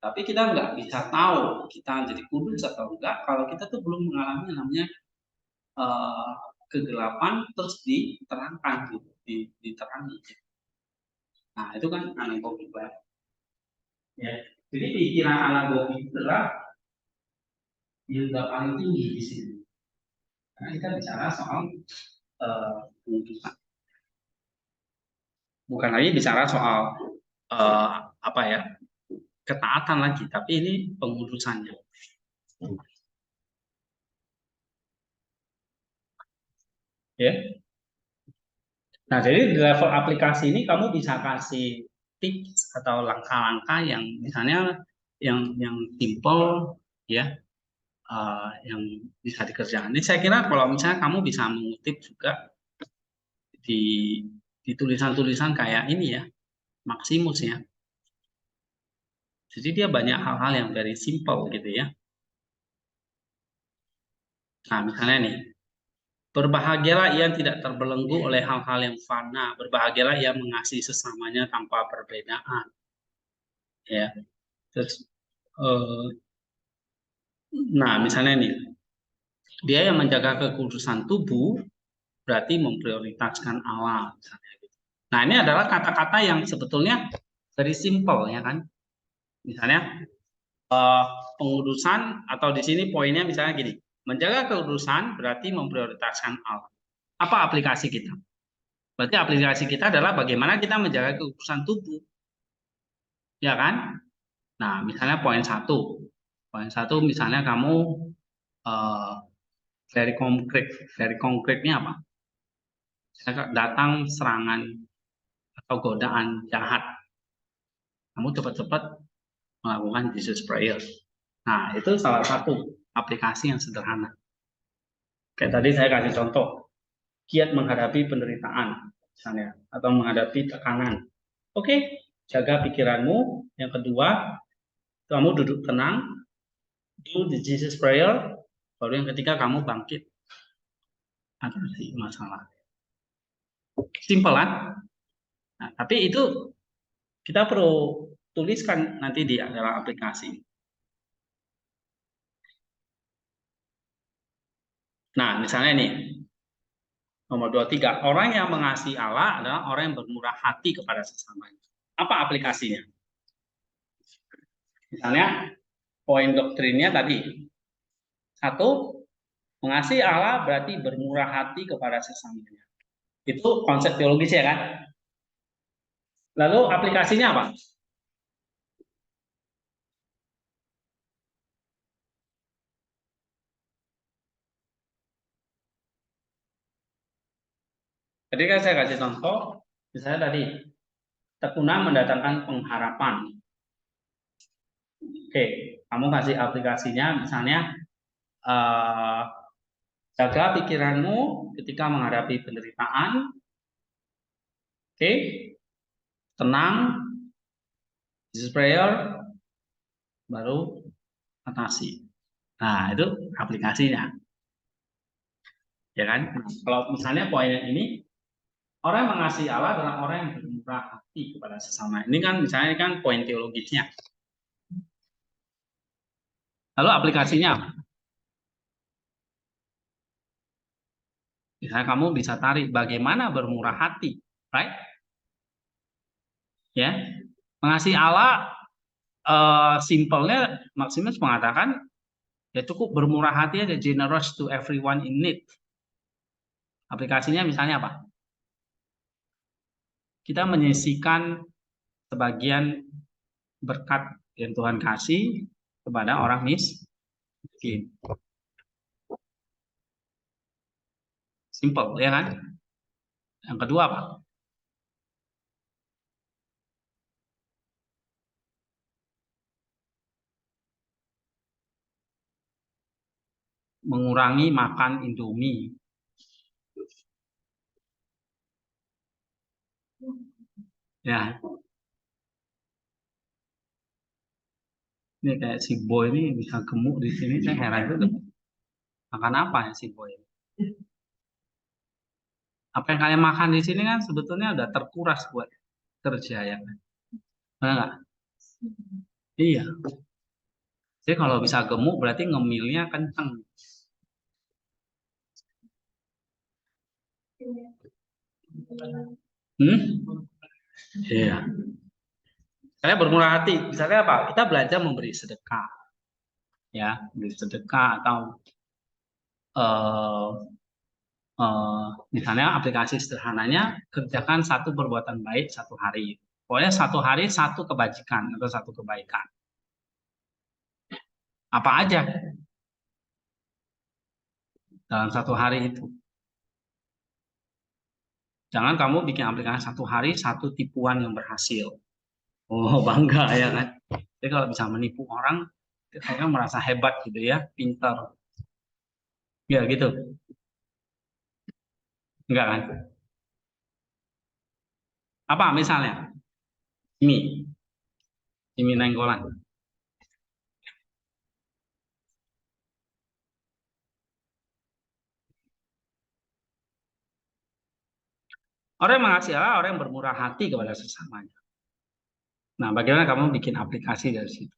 Tapi kita nggak bisa tahu kita jadi kudus atau enggak kalau kita tuh belum mengalami namanya uh, kegelapan terus diterangkan gitu, diterangi. Nah itu kan analogi ya. Jadi pikiran analogi itu adalah yang paling tinggi di sini. Karena kita bicara soal pengudusan. Bukan lagi bicara soal apa ya ketaatan lagi, tapi ini pengudusannya. Ya. Nah, jadi di level aplikasi ini kamu bisa kasih tips atau langkah-langkah yang misalnya yang simple ya, yang bisa dikerjakan. Ini saya kira kalau misalnya kamu bisa mengutip juga di tulisan-tulisan kayak ini ya, Maximus ya. Jadi dia banyak hal-hal yang very simple gitu ya. Nah, misalnya nih, berbahagialah ia tidak terbelenggu oleh hal-hal yang fana. Berbahagialah ia mengasihi sesamanya tanpa perbedaan. Ya, terus, nah misalnya nih, dia yang menjaga kekudusan tubuh berarti memprioritaskan Allah. Misalnya gitu. Nah ini adalah kata-kata yang sebetulnya very simple ya kan. Misalnya pengudusan atau di sini poinnya misalnya gini, menjaga kekudusan berarti memprioritaskan Allah. Apa aplikasi kita? Berarti aplikasi kita adalah bagaimana kita menjaga kekudusan tubuh, ya kan? Nah, misalnya poin satu misalnya kamu uh, dari konkretnya apa? Datang serangan atau godaan jahat, kamu cepat-cepat melakukan Jesus Prayer. Nah, itu salah satu aplikasi yang sederhana. Kayak tadi saya kasih contoh, giat menghadapi penderitaan, misalnya, atau menghadapi tekanan. Oke, jaga pikiranmu. Yang kedua, kamu duduk tenang, do the Jesus Prayer. Baru yang ketiga, kamu bangkit atasi masalah. Simple kan? Nah, tapi itu kita perlu tuliskan nanti di dalam aplikasi. Nah, misalnya nih, nomor 23, orang yang mengasihi Allah adalah orang yang bermurah hati kepada sesamanya. Apa aplikasinya? Misalnya, poin doktrinnya tadi. Satu, mengasihi Allah berarti bermurah hati kepada sesamanya. Itu konsep teologis ya kan? Lalu aplikasinya apa? Jadi kan saya kasih contoh, misalnya tadi, tekuna mendatangkan pengharapan. Oke, kamu kasih aplikasinya, misalnya, jaga pikiranmu ketika menghadapi penderitaan. Oke, tenang, this is prayer, baru atasi. Nah, itu aplikasinya, ya kan? Nah, kalau misalnya poin ini, orang yang mengasihi Allah adalah orang yang bermurah hati kepada sesama. Ini kan misalnya kan poin teologisnya. Lalu aplikasinya apa? Misalnya kamu bisa tarik bagaimana bermurah hati, right? Ya, mengasihi Allah, simpelnya Maximus mengatakan ya cukup bermurah hati aja, generous to everyone in need. Aplikasinya misalnya apa? Kita menyisihkan sebagian berkat yang Tuhan kasih kepada orang miskin. Simple, ya kan? Yang kedua apa? Mengurangi makan Indomie. Ya, ini kayak si Boy ini bisa gemuk di sini, saya heran juga. Makan apa ya si Boy? Apa yang kalian makan di sini kan sebetulnya udah terkuras buat kerja, ya kan? Benar nggak? Iya. Jadi kalau bisa gemuk berarti ngemilnya kenceng. Hmm? Iya. Saya bermurah hati. Misalnya apa? Kita belajar memberi sedekah, ya, memberi sedekah atau eh, misalnya aplikasi sederhananya kerjakan satu perbuatan baik satu hari. Pokoknya satu hari satu kebajikan atau satu kebaikan. Apa aja dalam satu hari itu. Jangan kamu bikin aplikasi satu hari satu tipuan yang berhasil. Oh, bangga ya kan. Jadi kalau bisa menipu orang, saya merasa hebat gitu ya, pintar. Ya gitu. Enggak kan? Apa misalnya? Mie nenggolan. Orang yang mengasihi Allah, orang yang bermurah hati kepada sesamanya. Nah, bagaimana kamu bikin aplikasi dari situ?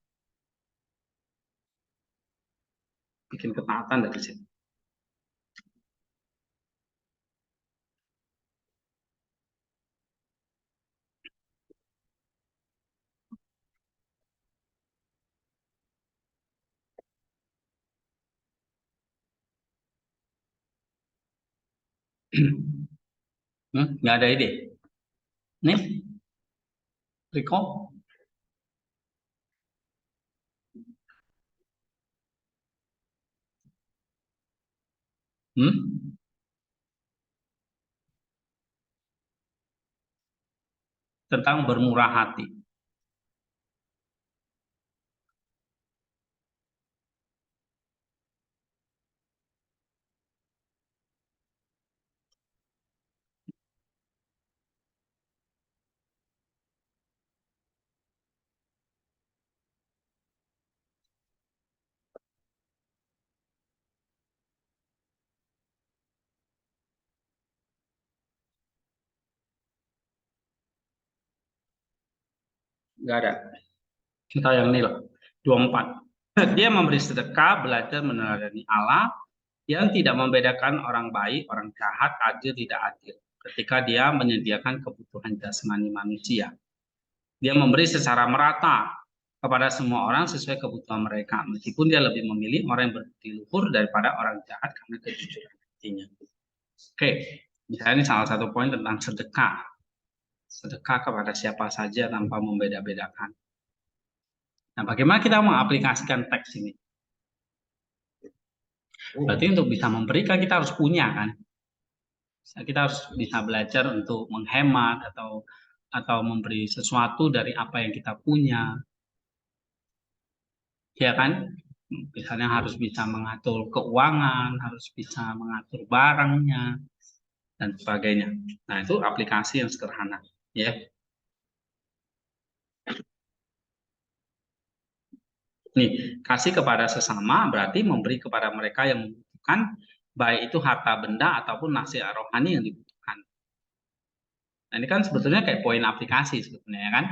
Bikin ketaatan dari situ. Nggak ada ide. Nih, Riko, hmm? Tentang bermurah hati. Nggak ada. Kita yang nil. 24. Dia memberi sedekah, belajar meneladani Allah, yang tidak membedakan orang baik, orang jahat, adil, tidak adil. Ketika dia menyediakan kebutuhan jasmani manusia. Dia memberi secara merata kepada semua orang sesuai kebutuhan mereka. Meskipun dia lebih memilih orang yang berbudi luhur daripada orang jahat karena kejujuran hatinya. Oke, misalnya ini salah satu poin tentang sedekah. Sedekah kepada siapa saja tanpa membeda-bedakan. Nah, bagaimana kita mengaplikasikan teks ini? Berarti untuk bisa memberikan kita harus punya kan? Kita harus bisa belajar untuk menghemat atau memberi sesuatu dari apa yang kita punya, ya kan? Misalnya harus bisa mengatur keuangan, harus bisa mengatur barangnya, dan sebagainya. Nah, itu aplikasi yang sederhana, ya. Nih, kasih kepada sesama berarti memberi kepada mereka yang membutuhkan, baik itu harta benda ataupun nasihat rohani yang dibutuhkan. Nah, ini kan sebetulnya kayak poin aplikasi sebetulnya, ya kan?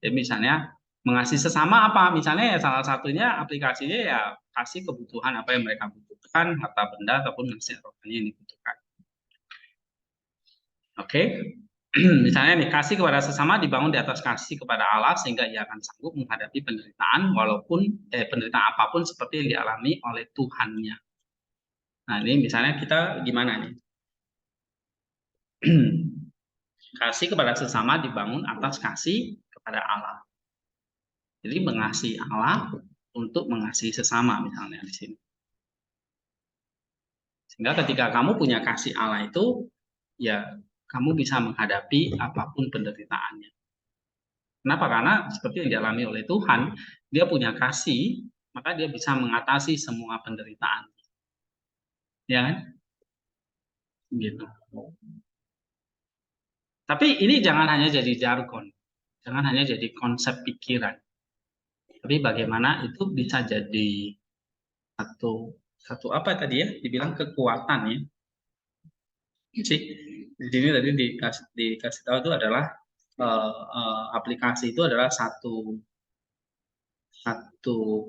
Jadi misalnya mengasihi sesama apa? Misalnya ya salah satunya aplikasinya ya kasih kebutuhan apa yang mereka butuhkan, harta benda ataupun nasihat rohani yang dibutuhkan. Oke? Misalnya nih, kasih kepada sesama dibangun di atas kasih kepada Allah sehingga ia akan sanggup menghadapi penderitaan walaupun penderitaan apapun seperti yang dialami oleh Tuhannya. Nah, ini misalnya kita gimana nih? Kasih kepada sesama dibangun atas kasih kepada Allah. Jadi mengasihi Allah untuk mengasihi sesama misalnya di sini. Sehingga ketika kamu punya kasih Allah itu, ya kamu bisa menghadapi apapun penderitaannya. Kenapa? Karena seperti yang dialami oleh Tuhan, dia punya kasih, maka dia bisa mengatasi semua penderitaan. Ya kan? Gitu. Tapi ini jangan hanya jadi jargon, jangan hanya jadi konsep pikiran. Tapi bagaimana itu bisa jadi satu apa tadi ya? Dibilang kekuatan ya. Sih. Di sini tadi dikasih tahu itu adalah aplikasi itu adalah satu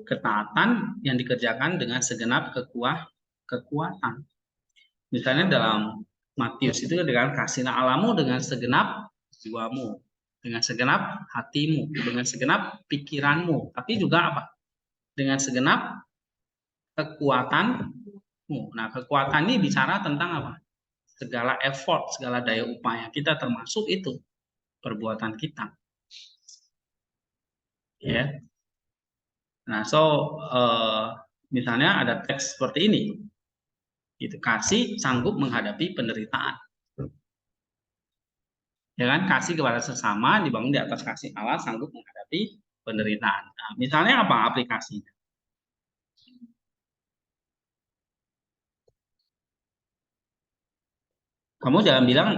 ketaatan yang dikerjakan dengan segenap kekuatan. Misalnya dalam Matius itu dengan kasihlah Allahmu dengan segenap jiwamu, dengan segenap hatimu, dengan segenap pikiranmu, tapi juga apa? Dengan segenap kekuatanmu. Nah, kekuatan ini bicara tentang apa? Segala effort, segala daya upaya kita termasuk itu perbuatan kita. Ya. Nah, misalnya ada teks seperti ini. Itu kasih sanggup menghadapi penderitaan. Ya kan? Kasih kepada sesama dibangun di atas kasih Allah sanggup menghadapi penderitaan. Nah, misalnya apa aplikasinya? Kamu jangan bilang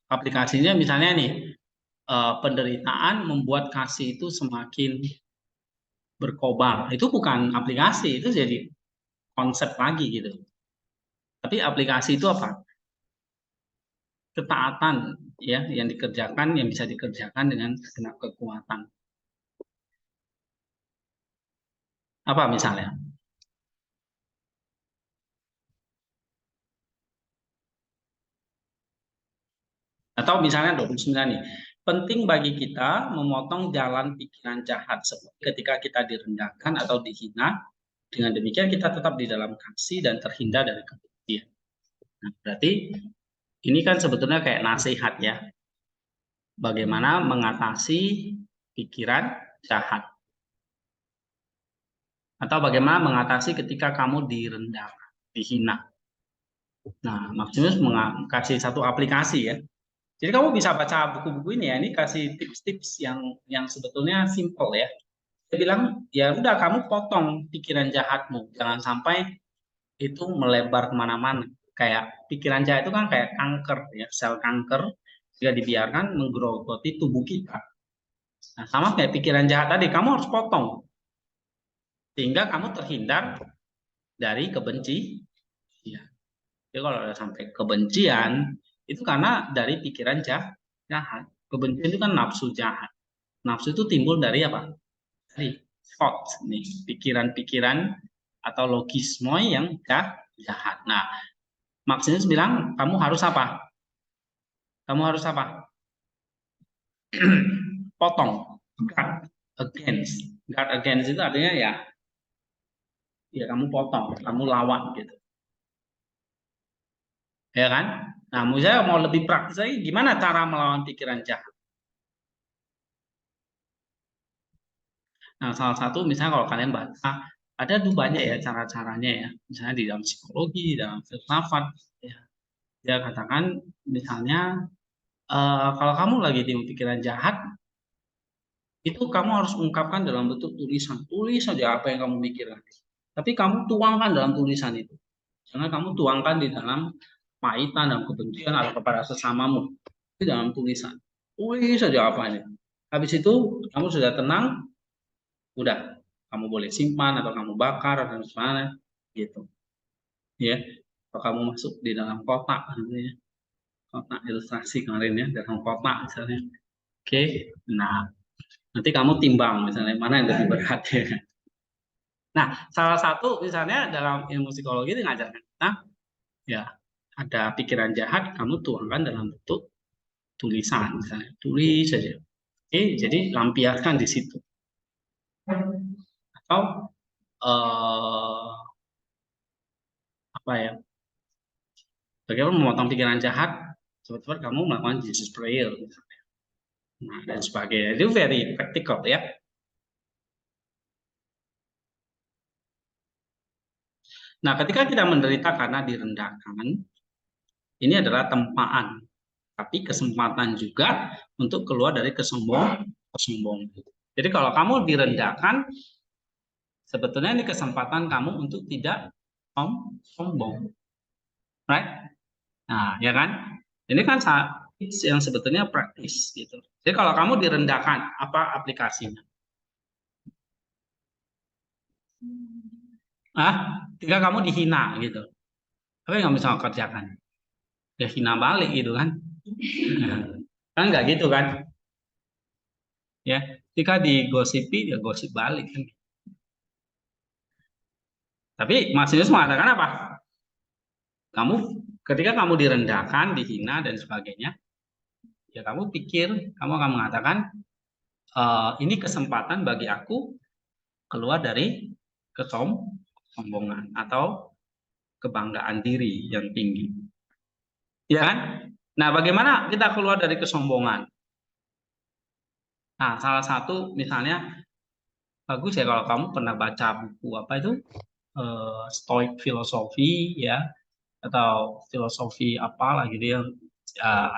aplikasinya misalnya nih penderitaan membuat kasih itu semakin berkobar. Itu bukan aplikasi, itu jadi konsep lagi gitu. Tapi aplikasi itu apa? Ketaatan ya yang dikerjakan, yang bisa dikerjakan dengan segenap kekuatan. Apa misalnya? Atau misalnya 29 nih, penting bagi kita memotong jalan pikiran jahat seperti ketika kita direndahkan atau dihina. Dengan demikian kita tetap di dalam kasih dan terhindar dari kebencian. Nah, berarti ini kan sebetulnya kayak nasihat ya. Bagaimana mengatasi pikiran jahat. Atau bagaimana mengatasi ketika kamu direndahkan, dihina. Nah, Maximus kasih satu aplikasi ya. Jadi kamu bisa baca buku-buku ini ya. Ini kasih tips-tips yang sebetulnya simple ya. Dia bilang, ya udah kamu potong pikiran jahatmu. Jangan sampai itu melebar kemana-mana. Kayak pikiran jahat itu kan kayak kanker ya, sel kanker. Jika dibiarkan menggerogoti tubuh kita. Nah, sama kayak pikiran jahat tadi, kamu harus potong. Sehingga kamu terhindar dari kebencian. Jadi kalau ada sampai kebencian, itu karena dari pikiran jahat. Kebencian itu kan nafsu jahat. Nafsu itu timbul dari apa? Dari thought, nih, pikiran-pikiran atau logisme yang jahat. Nah, Maximus bilang, kamu harus apa? Kamu harus apa? Potong. Guard against. Guard against itu artinya ya kamu potong, kamu lawan gitu. Ya kan? Nah, misalnya mau lebih praktis lagi, gimana cara melawan pikiran jahat? Nah, salah satu misalnya kalau kalian baca, ada tuh banyak ya cara-caranya ya. Misalnya di dalam psikologi, di dalam filsafat, ya. Dia katakan misalnya, kalau kamu lagi di pikiran jahat, itu kamu harus ungkapkan dalam bentuk tulisan. Tulis saja apa yang kamu pikirkan. Tapi kamu tuangkan dalam tulisan itu. Jangan kamu tuangkan di dalam pahitan dan kebencian atau kepada sesamamu. Di dalam tulisan. Tulis saja apanya. Habis itu kamu sudah tenang, udah kamu boleh simpan atau kamu bakar dan sebagainya gitu. Ya, kalau kamu masuk di dalam kotak, namanya kotak ilustrasi kemarin ya, dalam kotak misalnya. Oke, nah nanti kamu timbang misalnya mana yang lebih berat ya. Nah, salah satu misalnya dalam ilmu psikologi itu ngajarkan kita ya, ada pikiran jahat kamu tuangkan dalam bentuk tulisan misalnya, tulis saja. Oke, jadi lampiaskan di situ. Atau apa ya? Bagaimana memotong pikiran jahat? Cepat-cepat kamu melakukan Jesus prayer misalnya. Nah, dan sebagainya. Itu very practical ya. Nah, ketika kita menderita karena direndahkan, ini adalah tempaan, tapi kesempatan juga untuk keluar dari kesombongan. Jadi kalau kamu direndahkan, sebetulnya ini kesempatan kamu untuk tidak sombong, right? Nah, ya kan? Ini kan yang sebetulnya praktis gitu. Jadi kalau kamu direndahkan, apa aplikasinya? Ketika kamu dihina gitu, apa yang kamu bisa kerjakan? Ya hina balik gitu kan? Kan nggak gitu kan? Ya, ketika digosipi ya gosip balik kan. Tapi Mas Yunus mengatakan apa? Kamu ketika kamu direndahkan, dihina dan sebagainya, ya kamu pikir, kamu akan mengatakan ini kesempatan bagi aku keluar dari kesombongan atau kebanggaan diri yang tinggi. Ya kan? Nah, bagaimana kita keluar dari kesombongan? Nah, salah satu misalnya bagus ya kalau kamu pernah baca buku apa itu Stoic Philosophy ya, atau filosofi apalah gitu ya,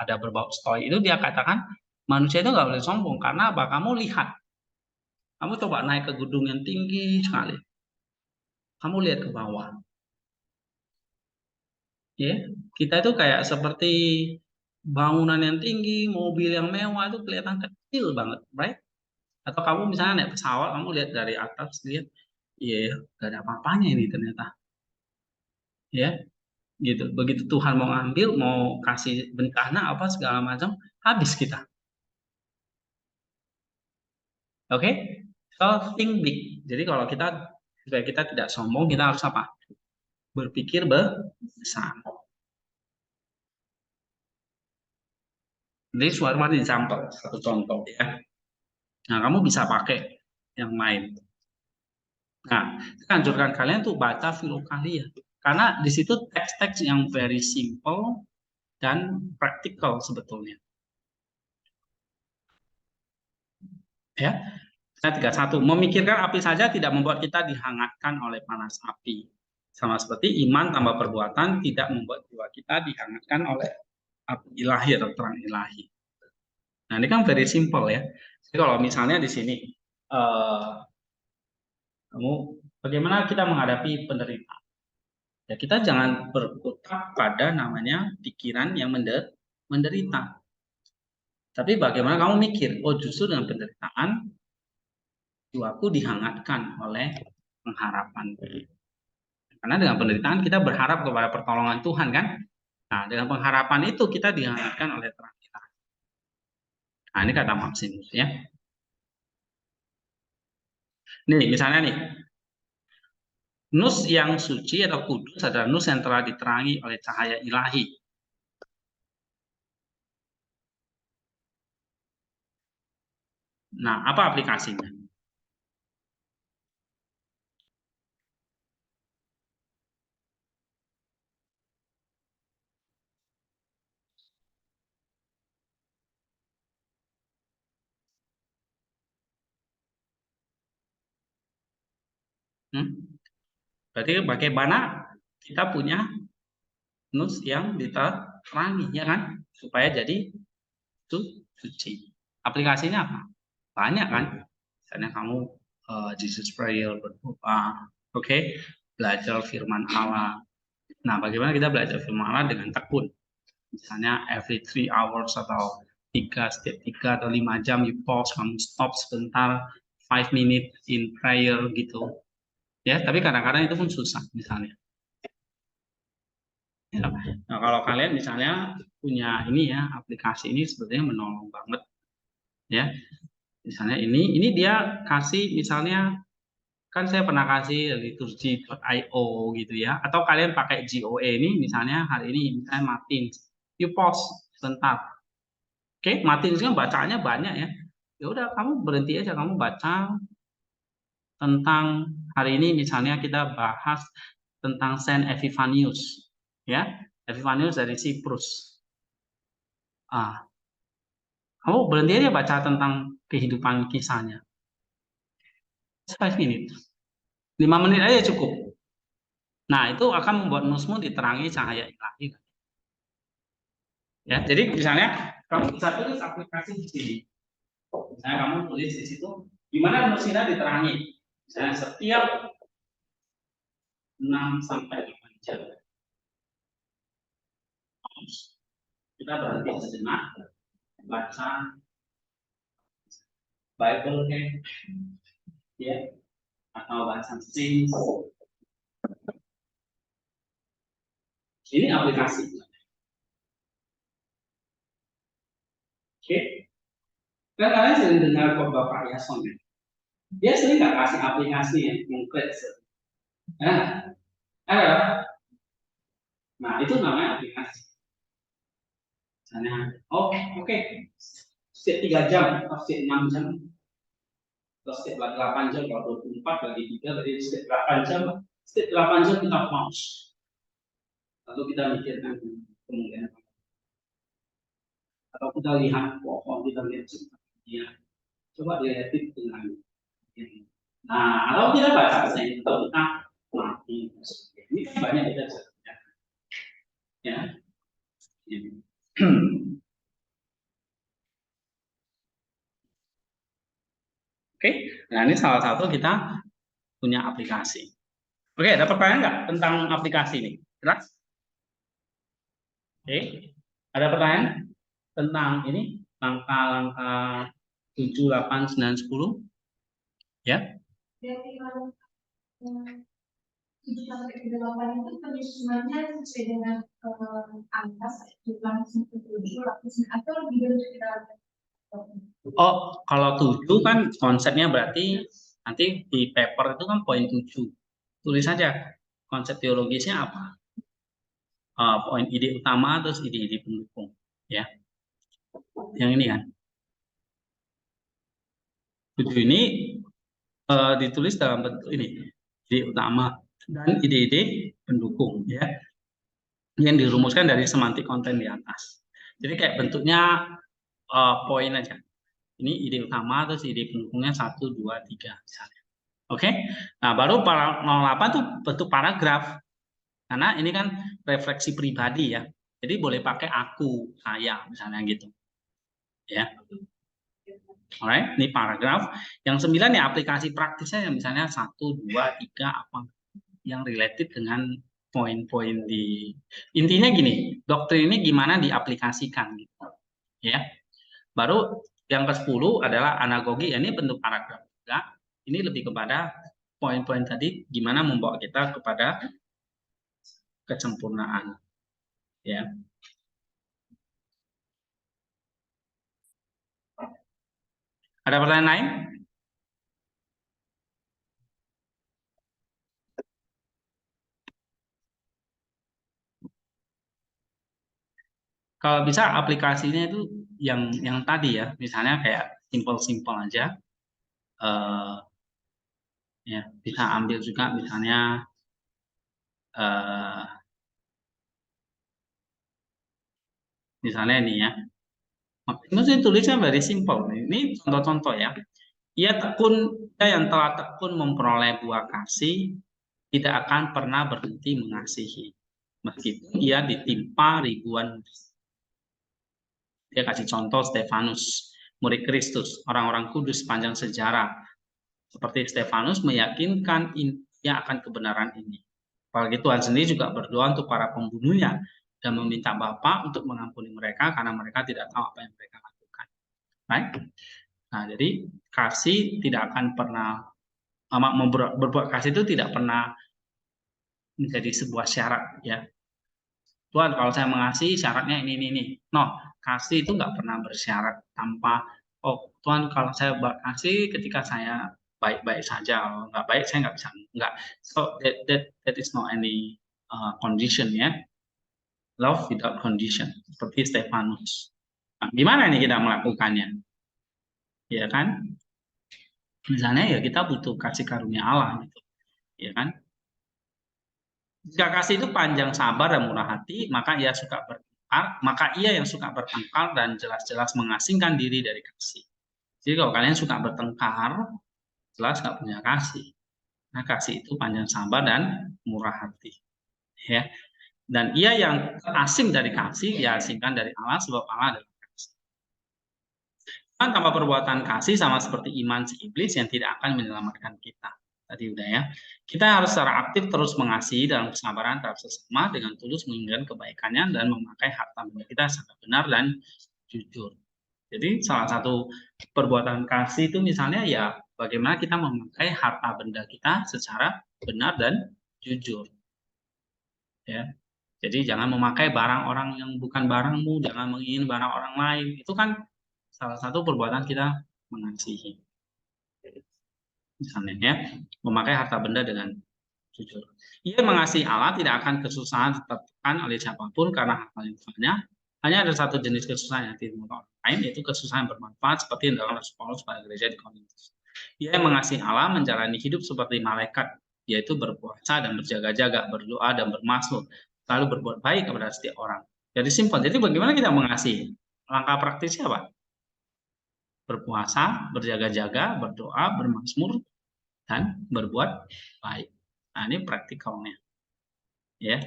ada berbau Stoik itu dia katakan manusia itu nggak boleh sombong karena apa? Kamu lihat, kamu coba naik ke gedung yang tinggi sekali, kamu lihat ke bawah, ya kita itu kayak seperti bangunan yang tinggi, mobil yang mewah itu kelihatan kecil banget, right? Atau kamu misalnya naik pesawat, kamu lihat dari atas, lihat, iya, yeah, gak ada apa-apanya ini ternyata, ya, gitu. Begitu Tuhan mau ngambil, mau kasih bencana apa segala macam, habis kita. Oke, okay? So think big. Jadi kalau kita supaya kita tidak sombong, kita harus apa? Berpikir besar. Jadi suara mati example, satu contoh ya. Nah, kamu bisa pakai yang lain. Nah, saya anjurkan kalian tuh baca Filokalia. Karena di situ teks-teks yang very simple dan practical sebetulnya. Ya, saya 31. Memikirkan api saja tidak membuat kita dihangatkan oleh panas api. Sama seperti iman tambah perbuatan tidak membuat jiwa kita dihangatkan oleh api ilahi atau terang ilahi. Nah, ini kan very simple ya. Jadi kalau misalnya di sini, eh, kamu bagaimana kita menghadapi penderitaan? Ya, kita jangan berkutat pada namanya pikiran yang menderita. Tapi bagaimana kamu mikir, oh justru dengan penderitaan, jiwaku dihangatkan oleh pengharapan. Karena dengan penderitaan kita berharap kepada pertolongan Tuhan kan? Nah, dengan pengharapan itu kita dihangatkan oleh terang ilahi. Nah, ini kata Maximus ya. Nih, misalnya nih, nus yang suci atau kudus adalah nus yang telah diterangi oleh cahaya ilahi. Nah, apa aplikasinya? Hmm? Berarti bagaimana kita punya nus yang perangi, ya kan? Supaya jadi suci. Aplikasinya apa? Banyak kan? Misalnya kamu Jesus Prayer berdoa, oke? Belajar firman Allah. Nah, bagaimana kita belajar firman Allah dengan tekun? Misalnya every 3 hours atau setiap 3 atau 5 jam you pause, kamu stop sebentar, 5 minutes in prayer gitu. Ya, tapi kadang-kadang itu pun susah misalnya. Ya. Nah, kalau kalian misalnya punya ini ya, aplikasi ini sebetulnya menolong banget. Ya. Misalnya ini dia kasih misalnya kan saya pernah kasih liturgy.io gitu ya, atau kalian pakai GOE ini misalnya hari ini misalnya matiin, you pause sebentar, oke, matiin itu kan bacaannya banyak ya, ya udah kamu berhenti aja, kamu baca tentang hari ini misalnya kita bahas tentang Saint Epiphanius ya, Epiphanius dari Siprus. Kamu berhenti aja baca tentang kehidupan kisahnya, 5 menit, 5 menit aja cukup. Nah, itu akan membuat nusmu diterangi cahaya ilahi. Ya, jadi misalnya kamu bisa tulis aplikasi di sini. Misalnya kamu tulis di situ, gimana nusina diterangi. Misalnya setiap 6 sampai 8 jam. Kita berhenti sejenak, baca Bible ya, atau baca Sing. Ini aplikasi. Oke. Kan kalian sering dengar kok Bapak Yason ya? Dia sering nggak kasih aplikasi yang konkret. Nah, nah itu namanya aplikasi. Misalnya, oke. Setiap 3 jam atau setiap 6 jam atau setiap 8 jam, kalau 24 bagi 3 berarti setiap 8 jam kita pause, lalu kita mikirkan kemungkinan, atau kita lihat pohon, kita lihat ya, coba dilihat dengan ini. Nah, atau kita baca saya atau kita mati, ini kan banyak kita bisa ya. Oke, nah ini salah satu kita punya aplikasi. Oke, ada pertanyaan nggak tentang aplikasi ini? Jelas? Oke, ada pertanyaan tentang ini langkah-langkah 7, 8, 9, 10? Ya? 7 sampai 8 itu penyusunannya sesuai dengan angka jumlah atau lebih dari kita. Oh, kalau 7 kan konsepnya berarti nanti di paper itu kan poin 7. Tulis saja konsep teologisnya apa. Poin ide utama terus ide-ide pendukung. Ya, yang ini kan. 7 ini ditulis dalam bentuk ini, ide utama dan ide-ide pendukung ya, yang dirumuskan dari semantik konten di atas. Jadi kayak bentuknya poin aja. Ini ide utama terus ide pendukungnya 1, 2, 3 misalnya. Oke. Nah, baru 08 tuh bentuk paragraf. Karena ini kan refleksi pribadi ya. Jadi boleh pakai aku, saya misalnya gitu. Ya. Alright, ini paragraf. Yang 9 ya aplikasi praktisnya yang misalnya 1, 2, 3 apa yang related dengan poin-poin di, intinya gini, doktrin ini gimana diaplikasikan gitu. Ya. Baru yang ke-10 adalah anagogi, ini bentuk paragraf juga. Ini lebih kepada poin-poin tadi gimana membawa kita kepada kesempurnaan. Ya. Ada pertanyaan lain? Kalau bisa aplikasinya itu yang tadi ya, misalnya kayak simple-simple aja. Ya, bisa ambil juga misalnya misalnya ini ya. Maksudnya tulisnya very simple. Ini contoh-contoh ya. Ia yang telah tekun memperoleh buah kasih tidak akan pernah berhenti mengasihi. meskipun ia ditimpa ribuan. Dia kasih contoh Stefanus, murid Kristus, orang-orang kudus sepanjang sejarah. Seperti Stefanus meyakinkan ia akan kebenaran ini. Apalagi Tuhan sendiri juga berdoa untuk para pembunuhnya dan meminta Bapa untuk mengampuni mereka karena mereka tidak tahu apa yang mereka lakukan. Right? Nah, jadi kasih tidak akan pernah berbuat kasih itu tidak pernah menjadi sebuah syarat, ya. Tuhan, kalau saya mengasihi syaratnya ini. No, kasih itu nggak pernah bersyarat tanpa, oh Tuhan kalau saya berkasih ketika saya baik-baik saja, kalau nggak baik saya nggak bisa, nggak. So that is not any condition, ya. Love without condition, seperti Stefanus. Nah, gimana nih kita melakukannya? Ya kan? Misalnya ya kita butuh kasih karunia Allah, gitu. Ya kan? Jika kasih itu panjang sabar dan murah hati, maka ia yang suka bertengkar dan jelas-jelas mengasingkan diri dari kasih. Jadi kalau kalian suka bertengkar, jelas nggak punya kasih. Nah, kasih itu panjang sabar dan murah hati. Ya. Dan ia yang asing dari kasih, ia asingkan dari Allah, sebab Allah adalah kasih. Dan tanpa perbuatan kasih sama seperti iman si iblis yang tidak akan menyelamatkan kita. Tadi udah ya. Kita harus secara aktif terus mengasihi dalam kesabaran terhadap sesama dengan tulus menginginkan kebaikannya dan memakai harta benda kita secara benar dan jujur. Jadi salah satu perbuatan kasih itu misalnya ya bagaimana kita memakai harta benda kita secara benar dan jujur. Ya. Jadi jangan memakai barang orang yang bukan barangmu, jangan menginginkan barang orang lain. Itu kan salah satu perbuatan kita mengasihi. Misalnya ya, memakai harta benda dengan jujur. Ia mengasihi Allah tidak akan kesusahan ditertekan oleh siapapun karena hal yang banyak. Hanya ada satu jenis kesusahan yang dimiliki orang lain, yaitu kesusahan bermanfaat seperti yang dalam Rasul Paulus pada gereja di Korintus. Ia mengasihi Allah menjalani hidup seperti malaikat, yaitu berpuasa dan berjaga-jaga, berdoa dan bermasmur, lalu berbuat baik kepada setiap orang. Jadi simpel. Jadi bagaimana kita mengasihi? Langkah praktisnya apa? Berpuasa, berjaga-jaga, berdoa, bermasmur, dan berbuat baik. Nah, ini praktikalnya. Ya.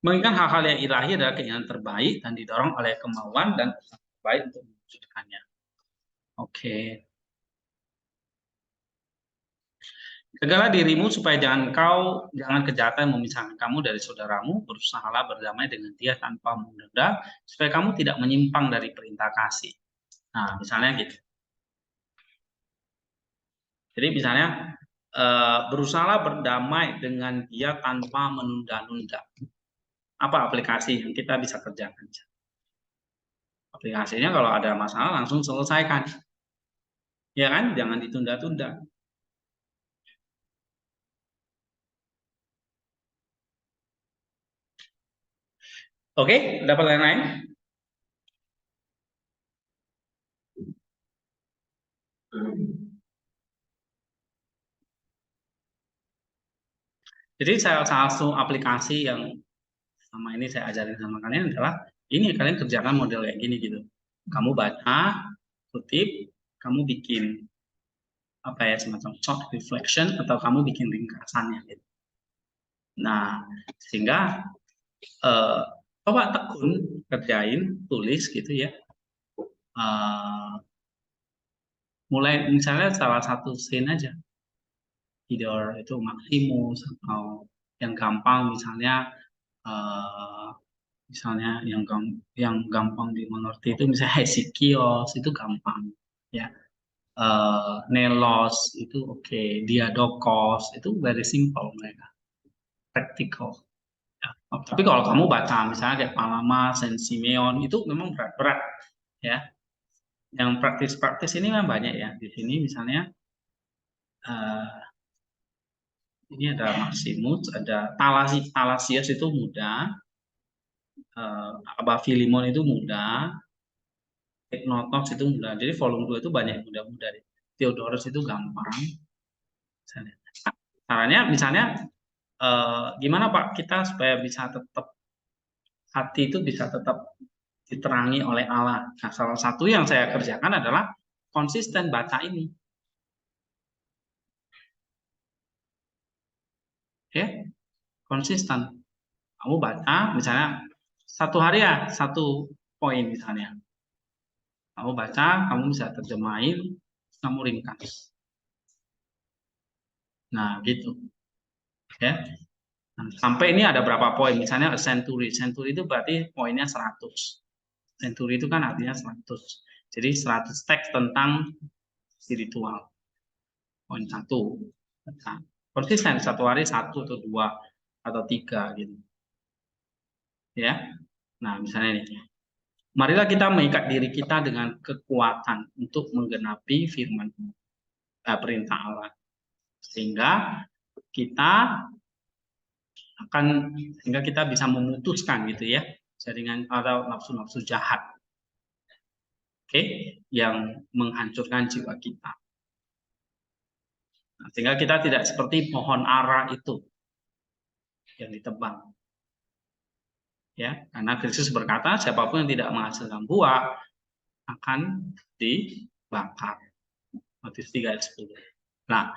Menginginkan hal-hal yang ilahi adalah keinginan terbaik dan didorong oleh kemauan dan usaha terbaik untuk mewujudkannya. Oke. Jagalah dirimu supaya jangan kejahatan memisahkan kamu dari saudaramu, berusahalah berdamai dengan dia tanpa menunda, supaya kamu tidak menyimpang dari perintah kasih. Nah, misalnya gitu. Jadi misalnya berusahalah berdamai dengan dia tanpa menunda-nunda. Apa aplikasi yang kita bisa kerjakan? Aplikasinya kalau ada masalah langsung selesaikan. Ya kan? Jangan ditunda-tunda. Oke, dapat lain-lain? Jadi salah satu aplikasi yang sama ini saya ajarin sama kalian adalah ini kalian kerjakan model kayak gini gitu. Kamu baca, kutip, kamu bikin apa ya semacam short reflection atau kamu bikin ringkasannya gitu. Nah, sehingga coba tekun kerjain, tulis gitu ya. Mulai misalnya salah satu scene aja. Either itu Maximus atau yang gampang misalnya yang gampang dimengerti itu misalnya Hesychios itu gampang ya. Nelos itu oke, Diadokos itu very simple mereka, practical ya. Tapi kalau kamu baca misalnya kayak Palamas, Saint Simeon itu memang berat-berat ya. Yang praktis-praktis ini memang banyak ya. Di sini misalnya ini ada Maximus, ada Talasius itu mudah, Abah Filimon itu mudah, Teknotos itu mudah. Jadi volume 2 itu banyak mudah-mudah. Theodorus itu gampang. Caranya misalnya gimana Pak kita supaya bisa tetap hati itu bisa tetap diterangi oleh Allah. Nah, salah satu yang saya kerjakan adalah konsisten baca ini. Ya, konsisten. Kamu baca misalnya satu hari ya satu poin misalnya. Kamu baca, kamu bisa terjemahin, kamu ringkas. Nah, gitu. Ya. Nah, sampai ini ada berapa poin? Misalnya a century. Century itu berarti poinnya 100. Century itu kan artinya 100. Jadi 100 teks tentang spiritual. Poin 1. Nah, konsisten satu hari 1 atau 2 atau 3 gitu. Ya. Nah, misalnya ini. Marilah kita mengikat diri kita dengan kekuatan untuk menggenapi firman perintah Allah. Sehingga kita bisa memutuskan gitu ya jaringan atau nafsu-nafsu jahat, oke, yang menghancurkan jiwa kita. Nah, sehingga kita tidak seperti pohon ara itu yang ditebang, ya, karena Kristus berkata siapapun yang tidak menghasilkan buah akan dibakar. Matius 3 ayat 10. Nah,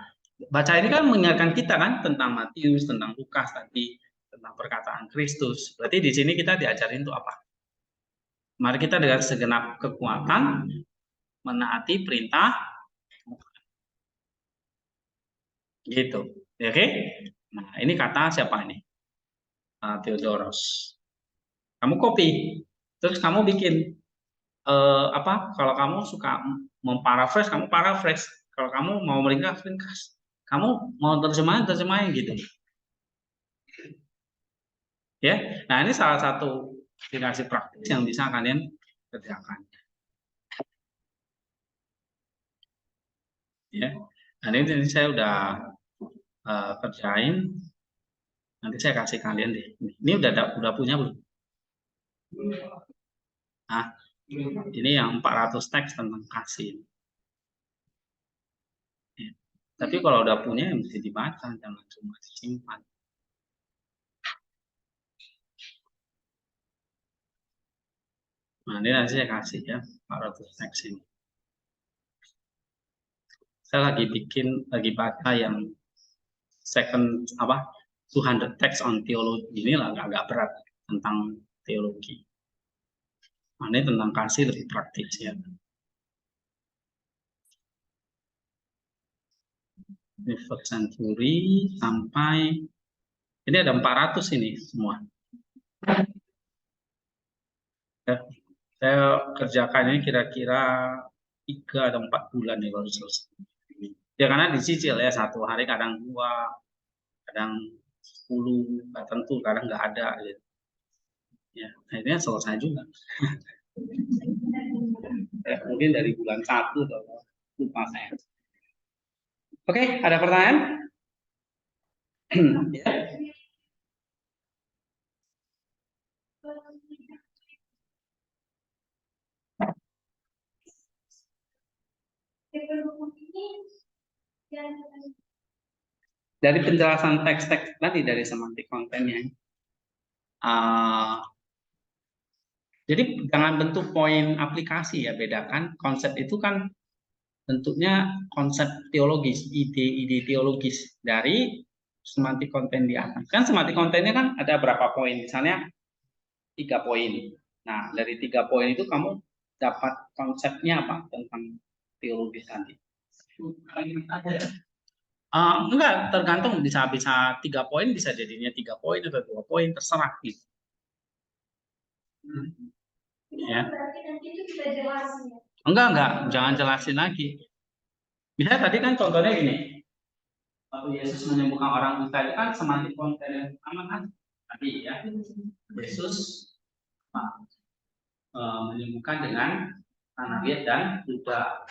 baca ini kan mengingatkan kita kan tentang Matius, tentang Lukas tadi, tentang perkataan Kristus. Berarti di sini kita diajarin untuk apa? Mari kita dengan segenap kekuatan menaati perintah gitu. Oke? Nah, ini kata siapa ini? Theodoros. Kamu copy, terus kamu bikin apa? Kalau kamu suka memparaphrase, kamu paraphrase. Kalau kamu mau meringkas, ringkas. Kamu mau terjemahin gitu. Ya. Nah, ini salah satu aplikasi praktis yang bisa kalian kerjakan. Ya. Nah, ini saya udah kerjain. Nanti saya kasih kalian deh. Ini udah punya belum? Nah, ini yang 400 teks tentang kasih. Ya. Tapi kalau udah punya ya mesti dibaca, jangan cuma disimpan. Nah, ini nanti saya kasih ya 400 teks ini. Saya lagi baca yang second 200 text on theology, ini lah agak berat tentang teologi. Nah, ini tentang kasih lebih praktis ya. Ini first century sampai ini ada 400 ini semua. Ya, saya kerjakan ini kira-kira 3 atau 4 bulan ya baru selesai. Ya karena dicicil ya, satu hari kadang 2, kadang 10, nggak tentu, kadang nggak ada gitu. Ya, akhirnya selesai juga. Ya, mungkin dari bulan 1 atau lupa saya. Oke, ada pertanyaan? Ya. Dari penjelasan teks-teks tadi dari semantik kontennya. Jadi jangan bentuk poin aplikasi ya, bedakan konsep itu kan bentuknya konsep teologis, ide-ide teologis dari semantik konten di atas. Kan semantik kontennya kan ada berapa poin, misalnya 3 poin. Nah, dari 3 poin itu kamu dapat konsepnya apa tentang teologis tadi. Enggak, tergantung, bisa 3 poin, bisa jadinya 3 poin atau 2 poin, terserah gitu. Ya. Enggak, jangan jelasin lagi. Misalnya tadi kan contohnya gini, waktu Yesus menyembuhkan orang buta itu kan semantik konten yang pertama kan tadi ya, Yesus menyembuhkan dengan tanah liat dan buta.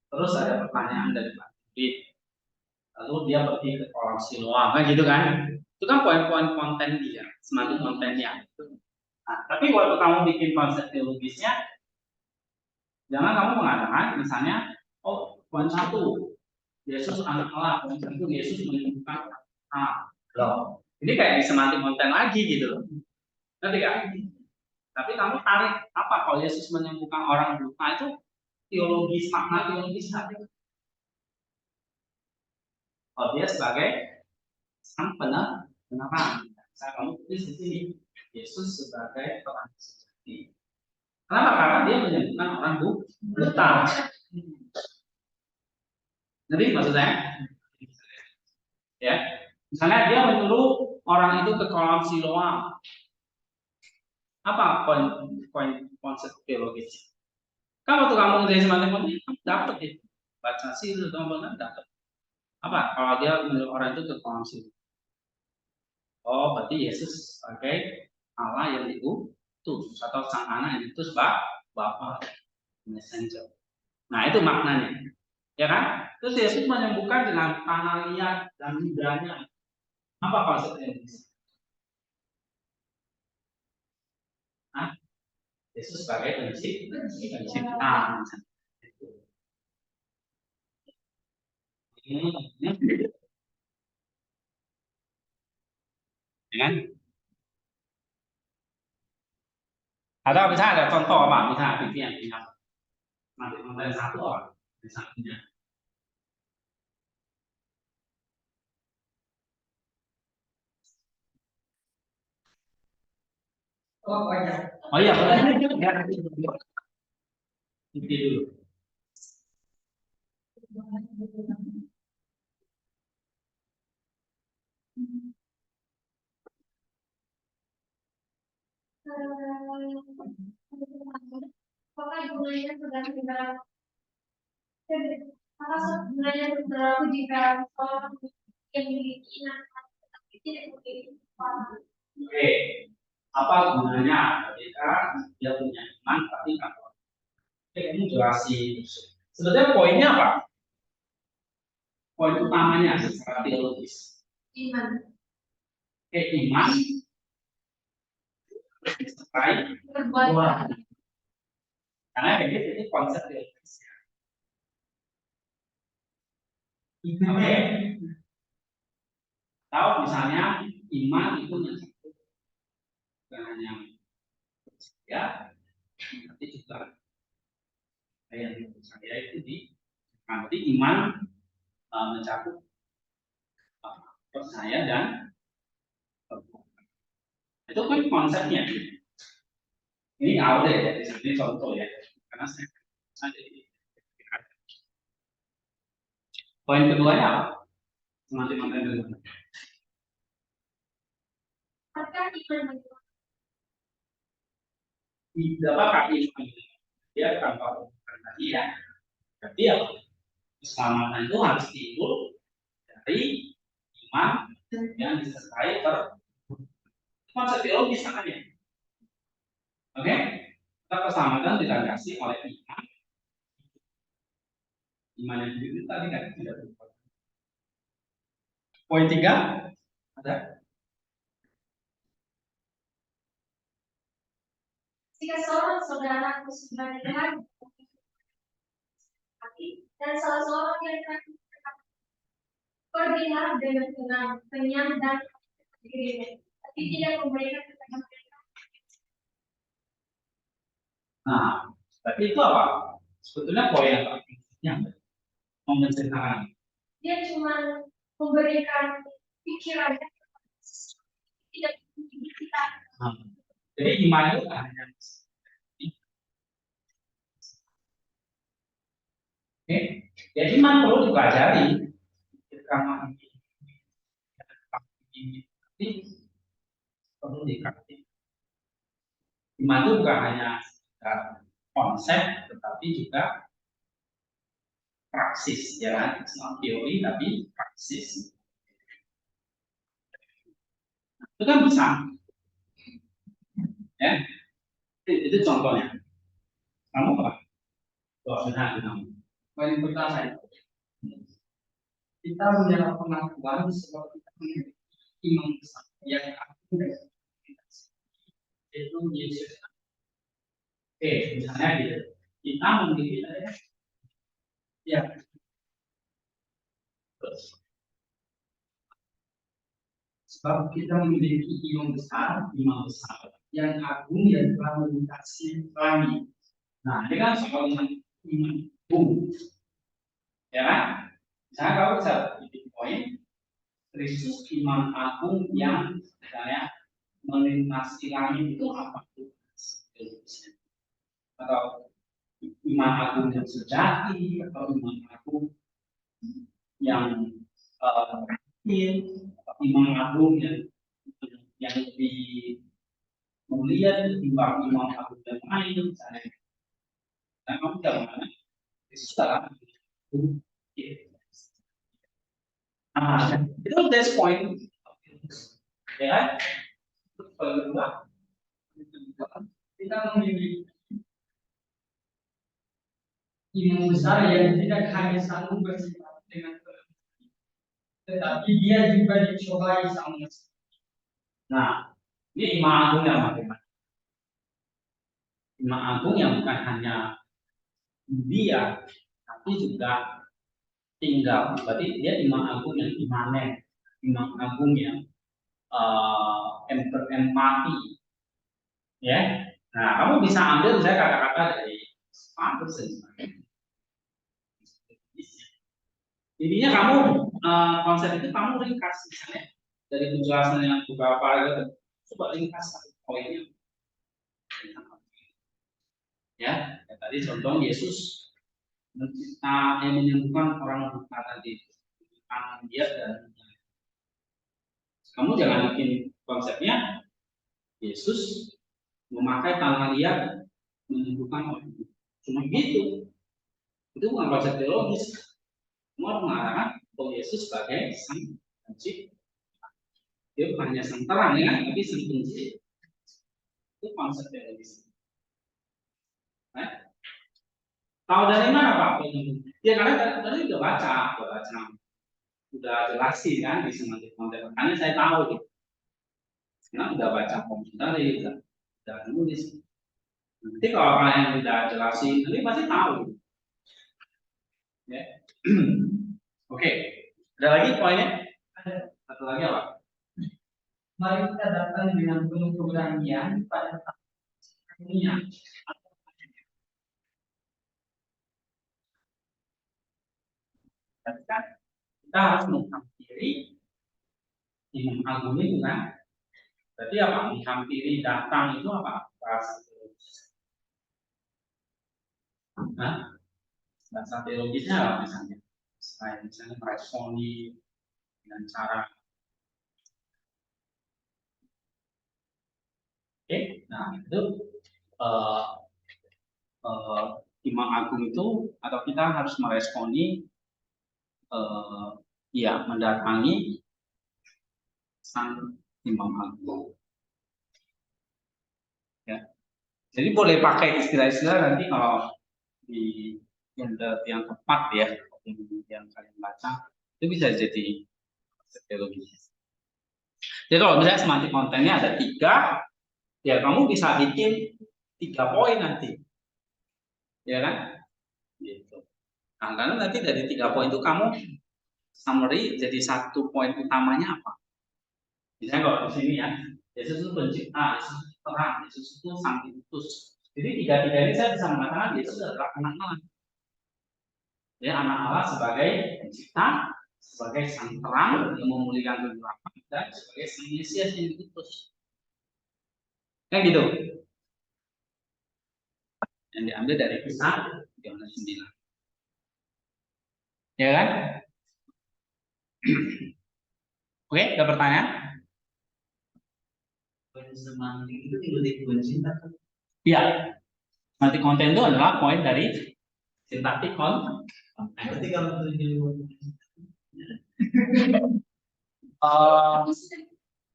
Terus ada pertanyaan dari Pak David, lalu dia pergi ke kolam Siloam, kan gitu kan? Itu kan poin-poin konten dia, semantik kontennya. Nah, tapi waktu kamu bikin konsep teologisnya, jangan kamu mengatakan misalnya, oh poin 1 Yesus anak Allah, poin 1 Yesus menyembuhkan loh. Ini kayak di semantik konten lagi gitu loh. Ngerti gak? Tapi kamu tarik apa kalau Yesus menyembuhkan orang buta itu teologis, makna teologis tadi. Oh, dia sebagai sang benar-benaran. Saya kamu tulis di sini Yesus sebagai orang sejati. Kenapa? Karena dia menyembuhkan orang buta. Jadi maksud saya, ya, misalnya dia menyuruh orang itu ke kolam Siloam. Apa konsep teologis? Kalau waktu kamu dari semacam itu, kamu dapat itu baca sih itu kamu dapat. Apa? Kalau dia menyuruh orang itu ke kolam Siloam. Oh, berarti Yesus sebagai Allah yang diutus atau sang anak yang diutus Bapa messenger. Nah, itu maknanya. Ya kan? Terus Yesus menyembuhkan dengan tangan liat dan lidahnya. Apa konsepnya? Nah, Yesus sebagai pencipta. Kan? Atau bisa ada contoh apa? Bisa bikin yang nanti konten satu apa? Misalnya. Oh banyak. Oh iya boleh. Ini dulu. Apakah gunanya sudah tidak? Apakah sebenarnya berlaku jika orang yang memiliki iman tetapi tidak memiliki kekuatan? Oke, apa gunanya ketika dia punya iman tapi nggak kuat? Oke, ini jelasin. Sebenarnya poinnya apa? Poin utamanya secara teologis. Iman. Oke, iman disertai Perbuatan. karena ini konsep teologis. Oke. Tahu misalnya iman itu mencakup bukan hanya ya, tapi juga yang saya itu di nanti iman mencakup percaya dan perbuatan. Itu kan konsepnya. Ini awal ya, ini contoh ya, karena saya jadi poin keduanya apa? Teman-teman dulu. Apakah iman Tidak apa iman dia tanpa bukan tadi ya. Tapi ya keselamatan itu harus timbul dari iman yang disertai konsep teologis makanya. Oke? Kita keselamatan dilandasi oleh iman. Iman yang itu tadi kan tidak berubah. Poin 3 ada. jika seorang saudara sebagai Tuhan dan salah seorang yang pergilah dengan tenang, kenyang dan dirinya, tapi tidak memberikan kepada mereka. Nah, tapi itu apa? Sebetulnya poin yang pentingnya menceritakan. Dia cuma memberikan pikirannya, tidak kita. Jadi iman itu hanya oke, jadi iman perlu dipelajari karena ini perlu dikaji. Iman itu bukan hanya konsep, tetapi juga praksis, ya kan? Bukan teori tapi praksis. Itu kan bisa, ya. Itu contohnya. Kamu apa? Sudah kamu. Poin pertama itu. Kita punya pengakuan bahwa kita memiliki iman besar yang aku itu Yesus. Oke, misalnya gitu. Kita memiliki ya. Sebab kita memiliki iman besar yang agung yang telah melintasi langit. Nah, ini kan soal iman agung, ya kan? Misalnya kalau bisa bikin poin, Kristus imam agung yang misalnya melintasi langit itu apa itu? Atau imam agung yang sejati atau imam agung yang terakhir, imam agung yang lebih mulia ketimbang imam agung yang lain misalnya. Nah, kamu jangan mana? Yesus dalam itu that's point. Ya kan? Kedua, kita memilih imam besar yang tidak hanya sanggup bersifat dengan tetapi dia juga dicobai sama Yesus. Nah, ini imam agung yang bagaimana? Imam agung yang bukan hanya dia, tapi juga tinggal. Berarti dia imam agung yang imanen, imam agung yang berempati. Ya, nah kamu bisa ambil misalnya kata-kata dari Patterson. Intinya kamu konsep itu kamu ringkas misalnya dari penjelasan yang beberapa gitu. Coba ringkas satu poinnya. Ya, tadi contoh Yesus mencipta yang menyembuhkan orang buta tadi, tangan dia dan kamu jangan bikin konsepnya Yesus memakai tangan dia menyembuhkan orang buta. Cuma gitu, itu bukan konsep teologis. Semua mengatakan bahwa Yesus sebagai sang pencipta. Dia bukan hanya sang terang ya, tapi sang pencipta. Itu konsep teologis. Tahu dari mana Pak? Ya karena tadi udah baca, udah jelasin kan di semantik konten. Makanya saya tahu gitu. Karena udah baca komentar, udah nulis. Nanti kalau kalian udah jelasin, nanti pasti tahu. Ya. Oke, ada lagi poinnya? Ada. Satu lagi apa? Mari kita datang dengan penuh keberanian pada dunia. Kan kita harus menghampiri imam agung itu kan. Berarti apa? Menghampiri datang itu apa? Bahasa teologisnya apa misalnya? Misalnya meresponi dengan cara nah itu imam agung itu atau kita harus meresponi ya mendatangi sang imam agung. Ya. Jadi boleh pakai istilah-istilah nanti kalau di yang tepat ya, yang kalian baca itu bisa jadi teologis. Jadi kalau misalnya semantik kontennya ada 3, ya kamu bisa bikin 3 poin nanti, ya kan? Gitu. Nah, karena nanti dari 3 poin itu kamu summary jadi 1 poin utamanya apa? Misalnya kalau di sini ya, Yesus itu pencipta, Yesus itu terang, Yesus itu sang diutus. Jadi 3 ini saya bisa mengatakan Yesus adalah anak Allah. Ya, anak Allah sebagai pencipta, sebagai sang terang yang memulihkan kegelapan dan sebagai sang Mesias yang diutus. Kan gitu. Yang diambil dari kisah Yohanes 9. Ya kan? Oke, ada pertanyaan? Poin semantik itu timbul di poin sintaktik. Iya. Semantik konten itu adalah poin dari sintaktik konten. Berarti kalau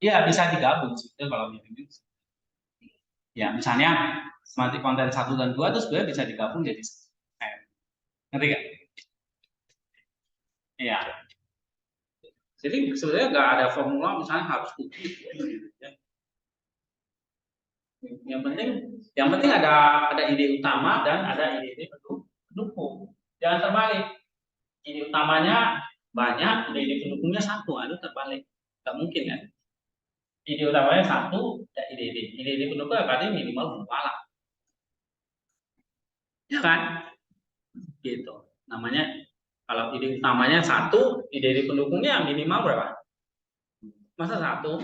iya bisa digabung sebetulnya kalau ini. Ya, misalnya semantik konten 1 dan 2 itu sebenarnya bisa digabung jadi ngerti gak? Iya. Jadi sebenarnya nggak ada formula misalnya harus tujuh. Yang penting ada ide utama dan ada ide pendukung. Jangan terbalik. Ide utamanya banyak, ide pendukungnya 1, itu terbalik. Nggak mungkin kan? Ide utamanya 1, dan ide pendukung berarti minimal 2 lah. Ya kan? Gitu. Namanya kalau ide utamanya 1, ide pendukungnya minimal berapa? Masa satu?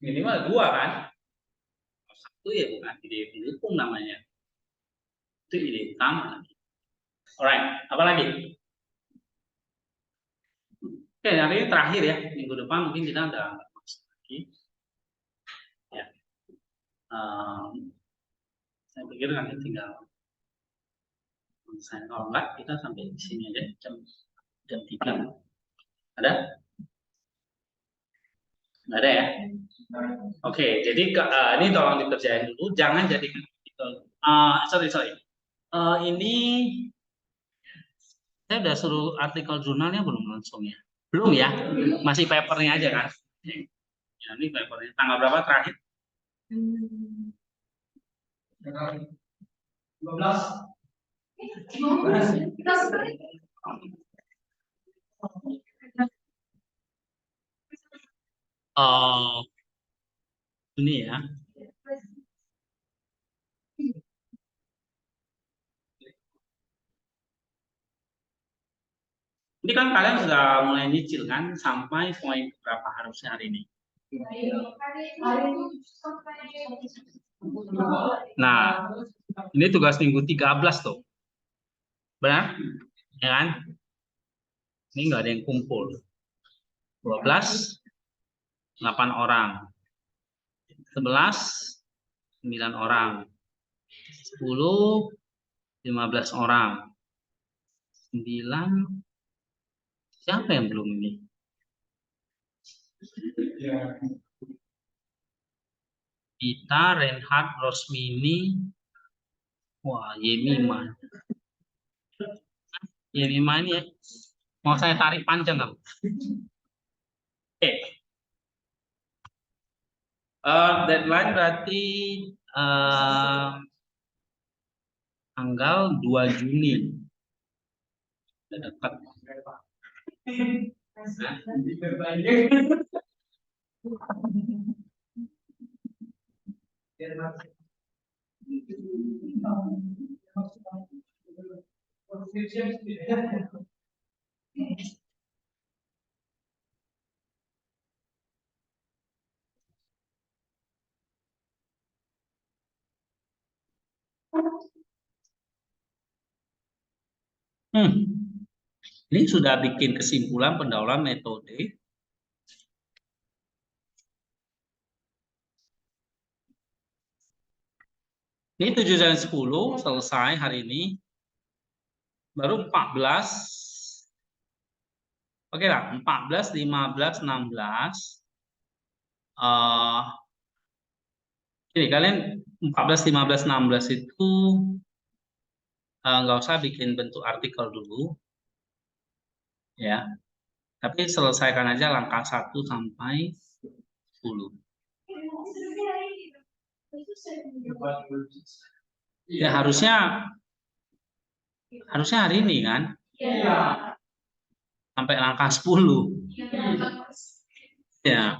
Minimal dua kan? Satu ya bukan ide pendukung namanya. Itu ide utama. Alright, apa lagi? Oke, hari ini terakhir ya. Minggu depan mungkin kita udah nggak masuk lagi. Ya. Saya pikir nanti tinggal saya, kalau enggak kita sampai di sini aja jam 3. Ada? Nggak ada ya? Oke, jadi ini tolong dikerjain dulu. Jangan jadikan sorry. Ini saya udah suruh artikel jurnalnya belum langsung ya? Belum ya? Masih papernya aja kan? Ya, ini papernya. Tanggal berapa terakhir? 12. Oh, ini ya. Ini kan kalian sudah mulai nyicil kan sampai poin berapa harusnya hari ini? Nah, ini tugas minggu 13 tuh. Benar? Ya kan? Ini nggak ada yang kumpul. 12, 8 orang. 11, 9 orang. 10, 15 orang. 9, siapa yang belum ini? Kita, Reinhard, Rosmini, wah, Yemima. Yemima ini ya. Mau saya tarik panjang nggak? Oke. Deadline berarti tanggal 2 Juni. Udah dekat. Ini sudah bikin kesimpulan pendahuluan metode. Ini 7 dan 10 selesai hari ini. Baru 14. Oke lah, 14, 15, 16. Ini kalian 14, 15, 16 itu nggak usah bikin bentuk artikel dulu. Ya. Tapi selesaikan aja langkah 1 sampai 10. Ya harusnya hari ini kan? Iya. Sampai langkah 10. Ya.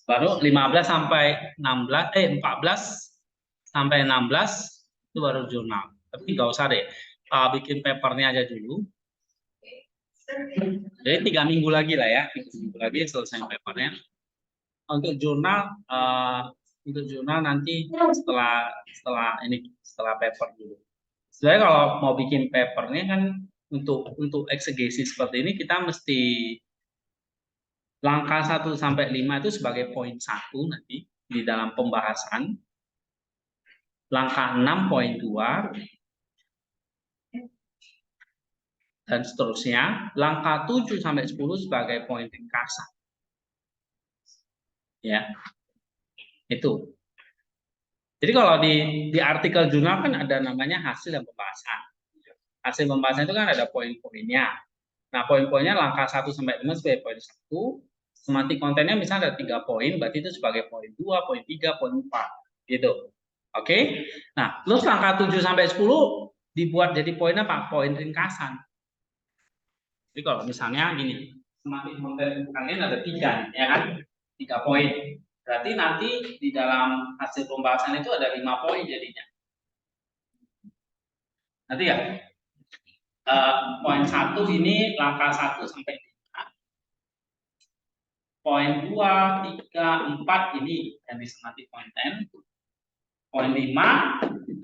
Baru 15 sampai 16, 14 sampai 16 itu baru jurnal. Tapi nggak usah deh, bikin papernya aja dulu. Jadi 3 minggu lagi lah ya, 3 minggu lagi selesai papernya. Untuk jurnal nanti setelah paper dulu. Sebenarnya kalau mau bikin papernya kan untuk eksegesi seperti ini kita mesti langkah 1 sampai 5 itu sebagai poin 1 nanti di dalam pembahasan. Langkah 6 poin 2 dan seterusnya. Langkah 7 sampai 10 sebagai poin ringkasan. Ya. Itu. Jadi kalau di artikel jurnal kan ada namanya hasil dan pembahasan. Hasil pembahasan itu kan ada poin-poinnya. Nah, poin-poinnya langkah 1 sampai 5 sebagai poin 1. Semantik kontennya misalnya ada 3 poin, berarti itu sebagai poin 2, poin 3, poin 4. Gitu. Oke? Nah, terus langkah 7 sampai 10 dibuat jadi poin apa? Poin ringkasan. Jadi kalau misalnya gini, semantik konten kalian ada 3, ya kan? 3 poin. Berarti nanti di dalam hasil pembahasan itu ada 5 poin jadinya. Nanti ya? Poin 1 ini langkah 1 sampai 5. Poin 2, 3, 4 ini yang disemati poin 10. Poin 5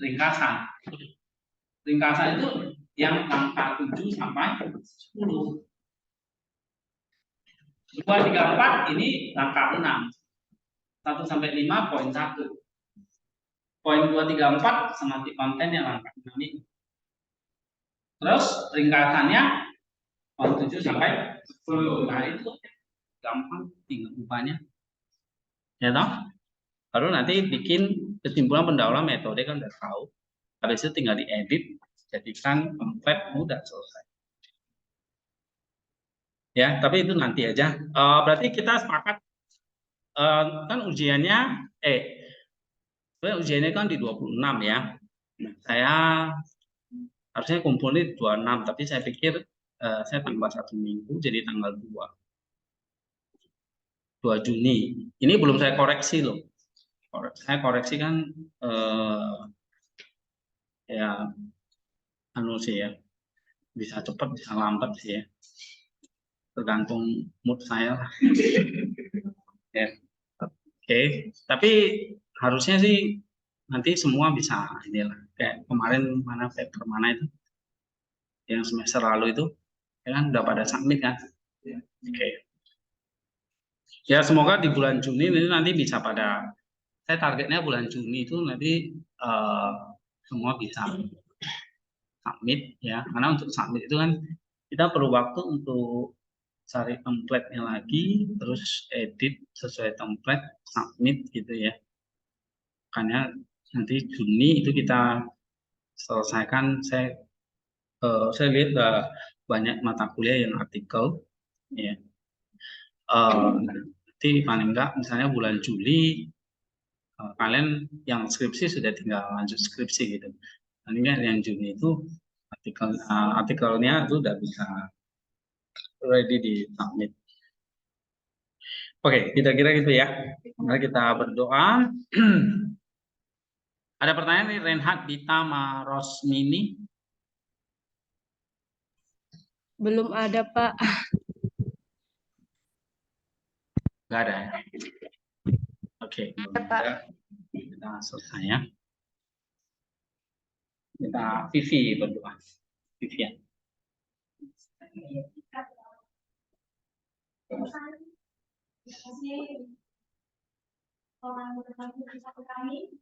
ringkasan. Ringkasan itu yang angka 7 sampai 10. 2, 3, 4 ini angka 6. 1 sampai 5 poin 1. Poin 2, 3, 4 semati konten yang angka 6 ini. Terus ringkasannya poin 7 sampai 10. Nah itu gampang tinggal ubahnya. Ya toh? Baru nanti bikin kesimpulan pendahuluan metode kan udah tahu. Habis itu tinggal diedit, jadikan template, mudah selesai. Ya, tapi itu nanti aja. Berarti kita sepakat kan ujiannya ujiannya kan di 26 ya. Saya harusnya kumpulnya di 26, tapi saya pikir saya tambah 1 minggu jadi tanggal 2 Juni. Ini belum saya koreksi loh. Saya koreksi kan ya anu sih ya. Bisa cepat bisa lambat sih ya. Tergantung mood saya lah. Ya. Oke, tapi harusnya sih nanti semua bisa inilah. Kayak kemarin mana paper mana itu yang semester lalu itu ya kan udah pada submit kan. Oke. Ya semoga di bulan Juni ini nanti bisa pada, saya targetnya bulan Juni itu nanti semua bisa submit ya. Karena untuk submit itu kan kita perlu waktu untuk cari template-nya lagi, terus edit sesuai template, submit gitu ya. Makanya nanti Juni itu kita selesaikan. Saya lihat banyak mata kuliah yang artikel ya. Nanti paling enggak misalnya bulan Juli kalian yang skripsi sudah tinggal lanjut skripsi gitu. Nanti kan yang Juni itu artikelnya itu udah bisa ready di submit. Oke, kira-kira gitu ya. Mari kita berdoa. Ada pertanyaan nih, Renhat Dita Marosmini? Belum ada, Pak. Enggak ada ya? Oke, belum ada. Kita selesai ya. Kita Vivi berdoa. Vivian. Terima kasih orang yang bersama kami.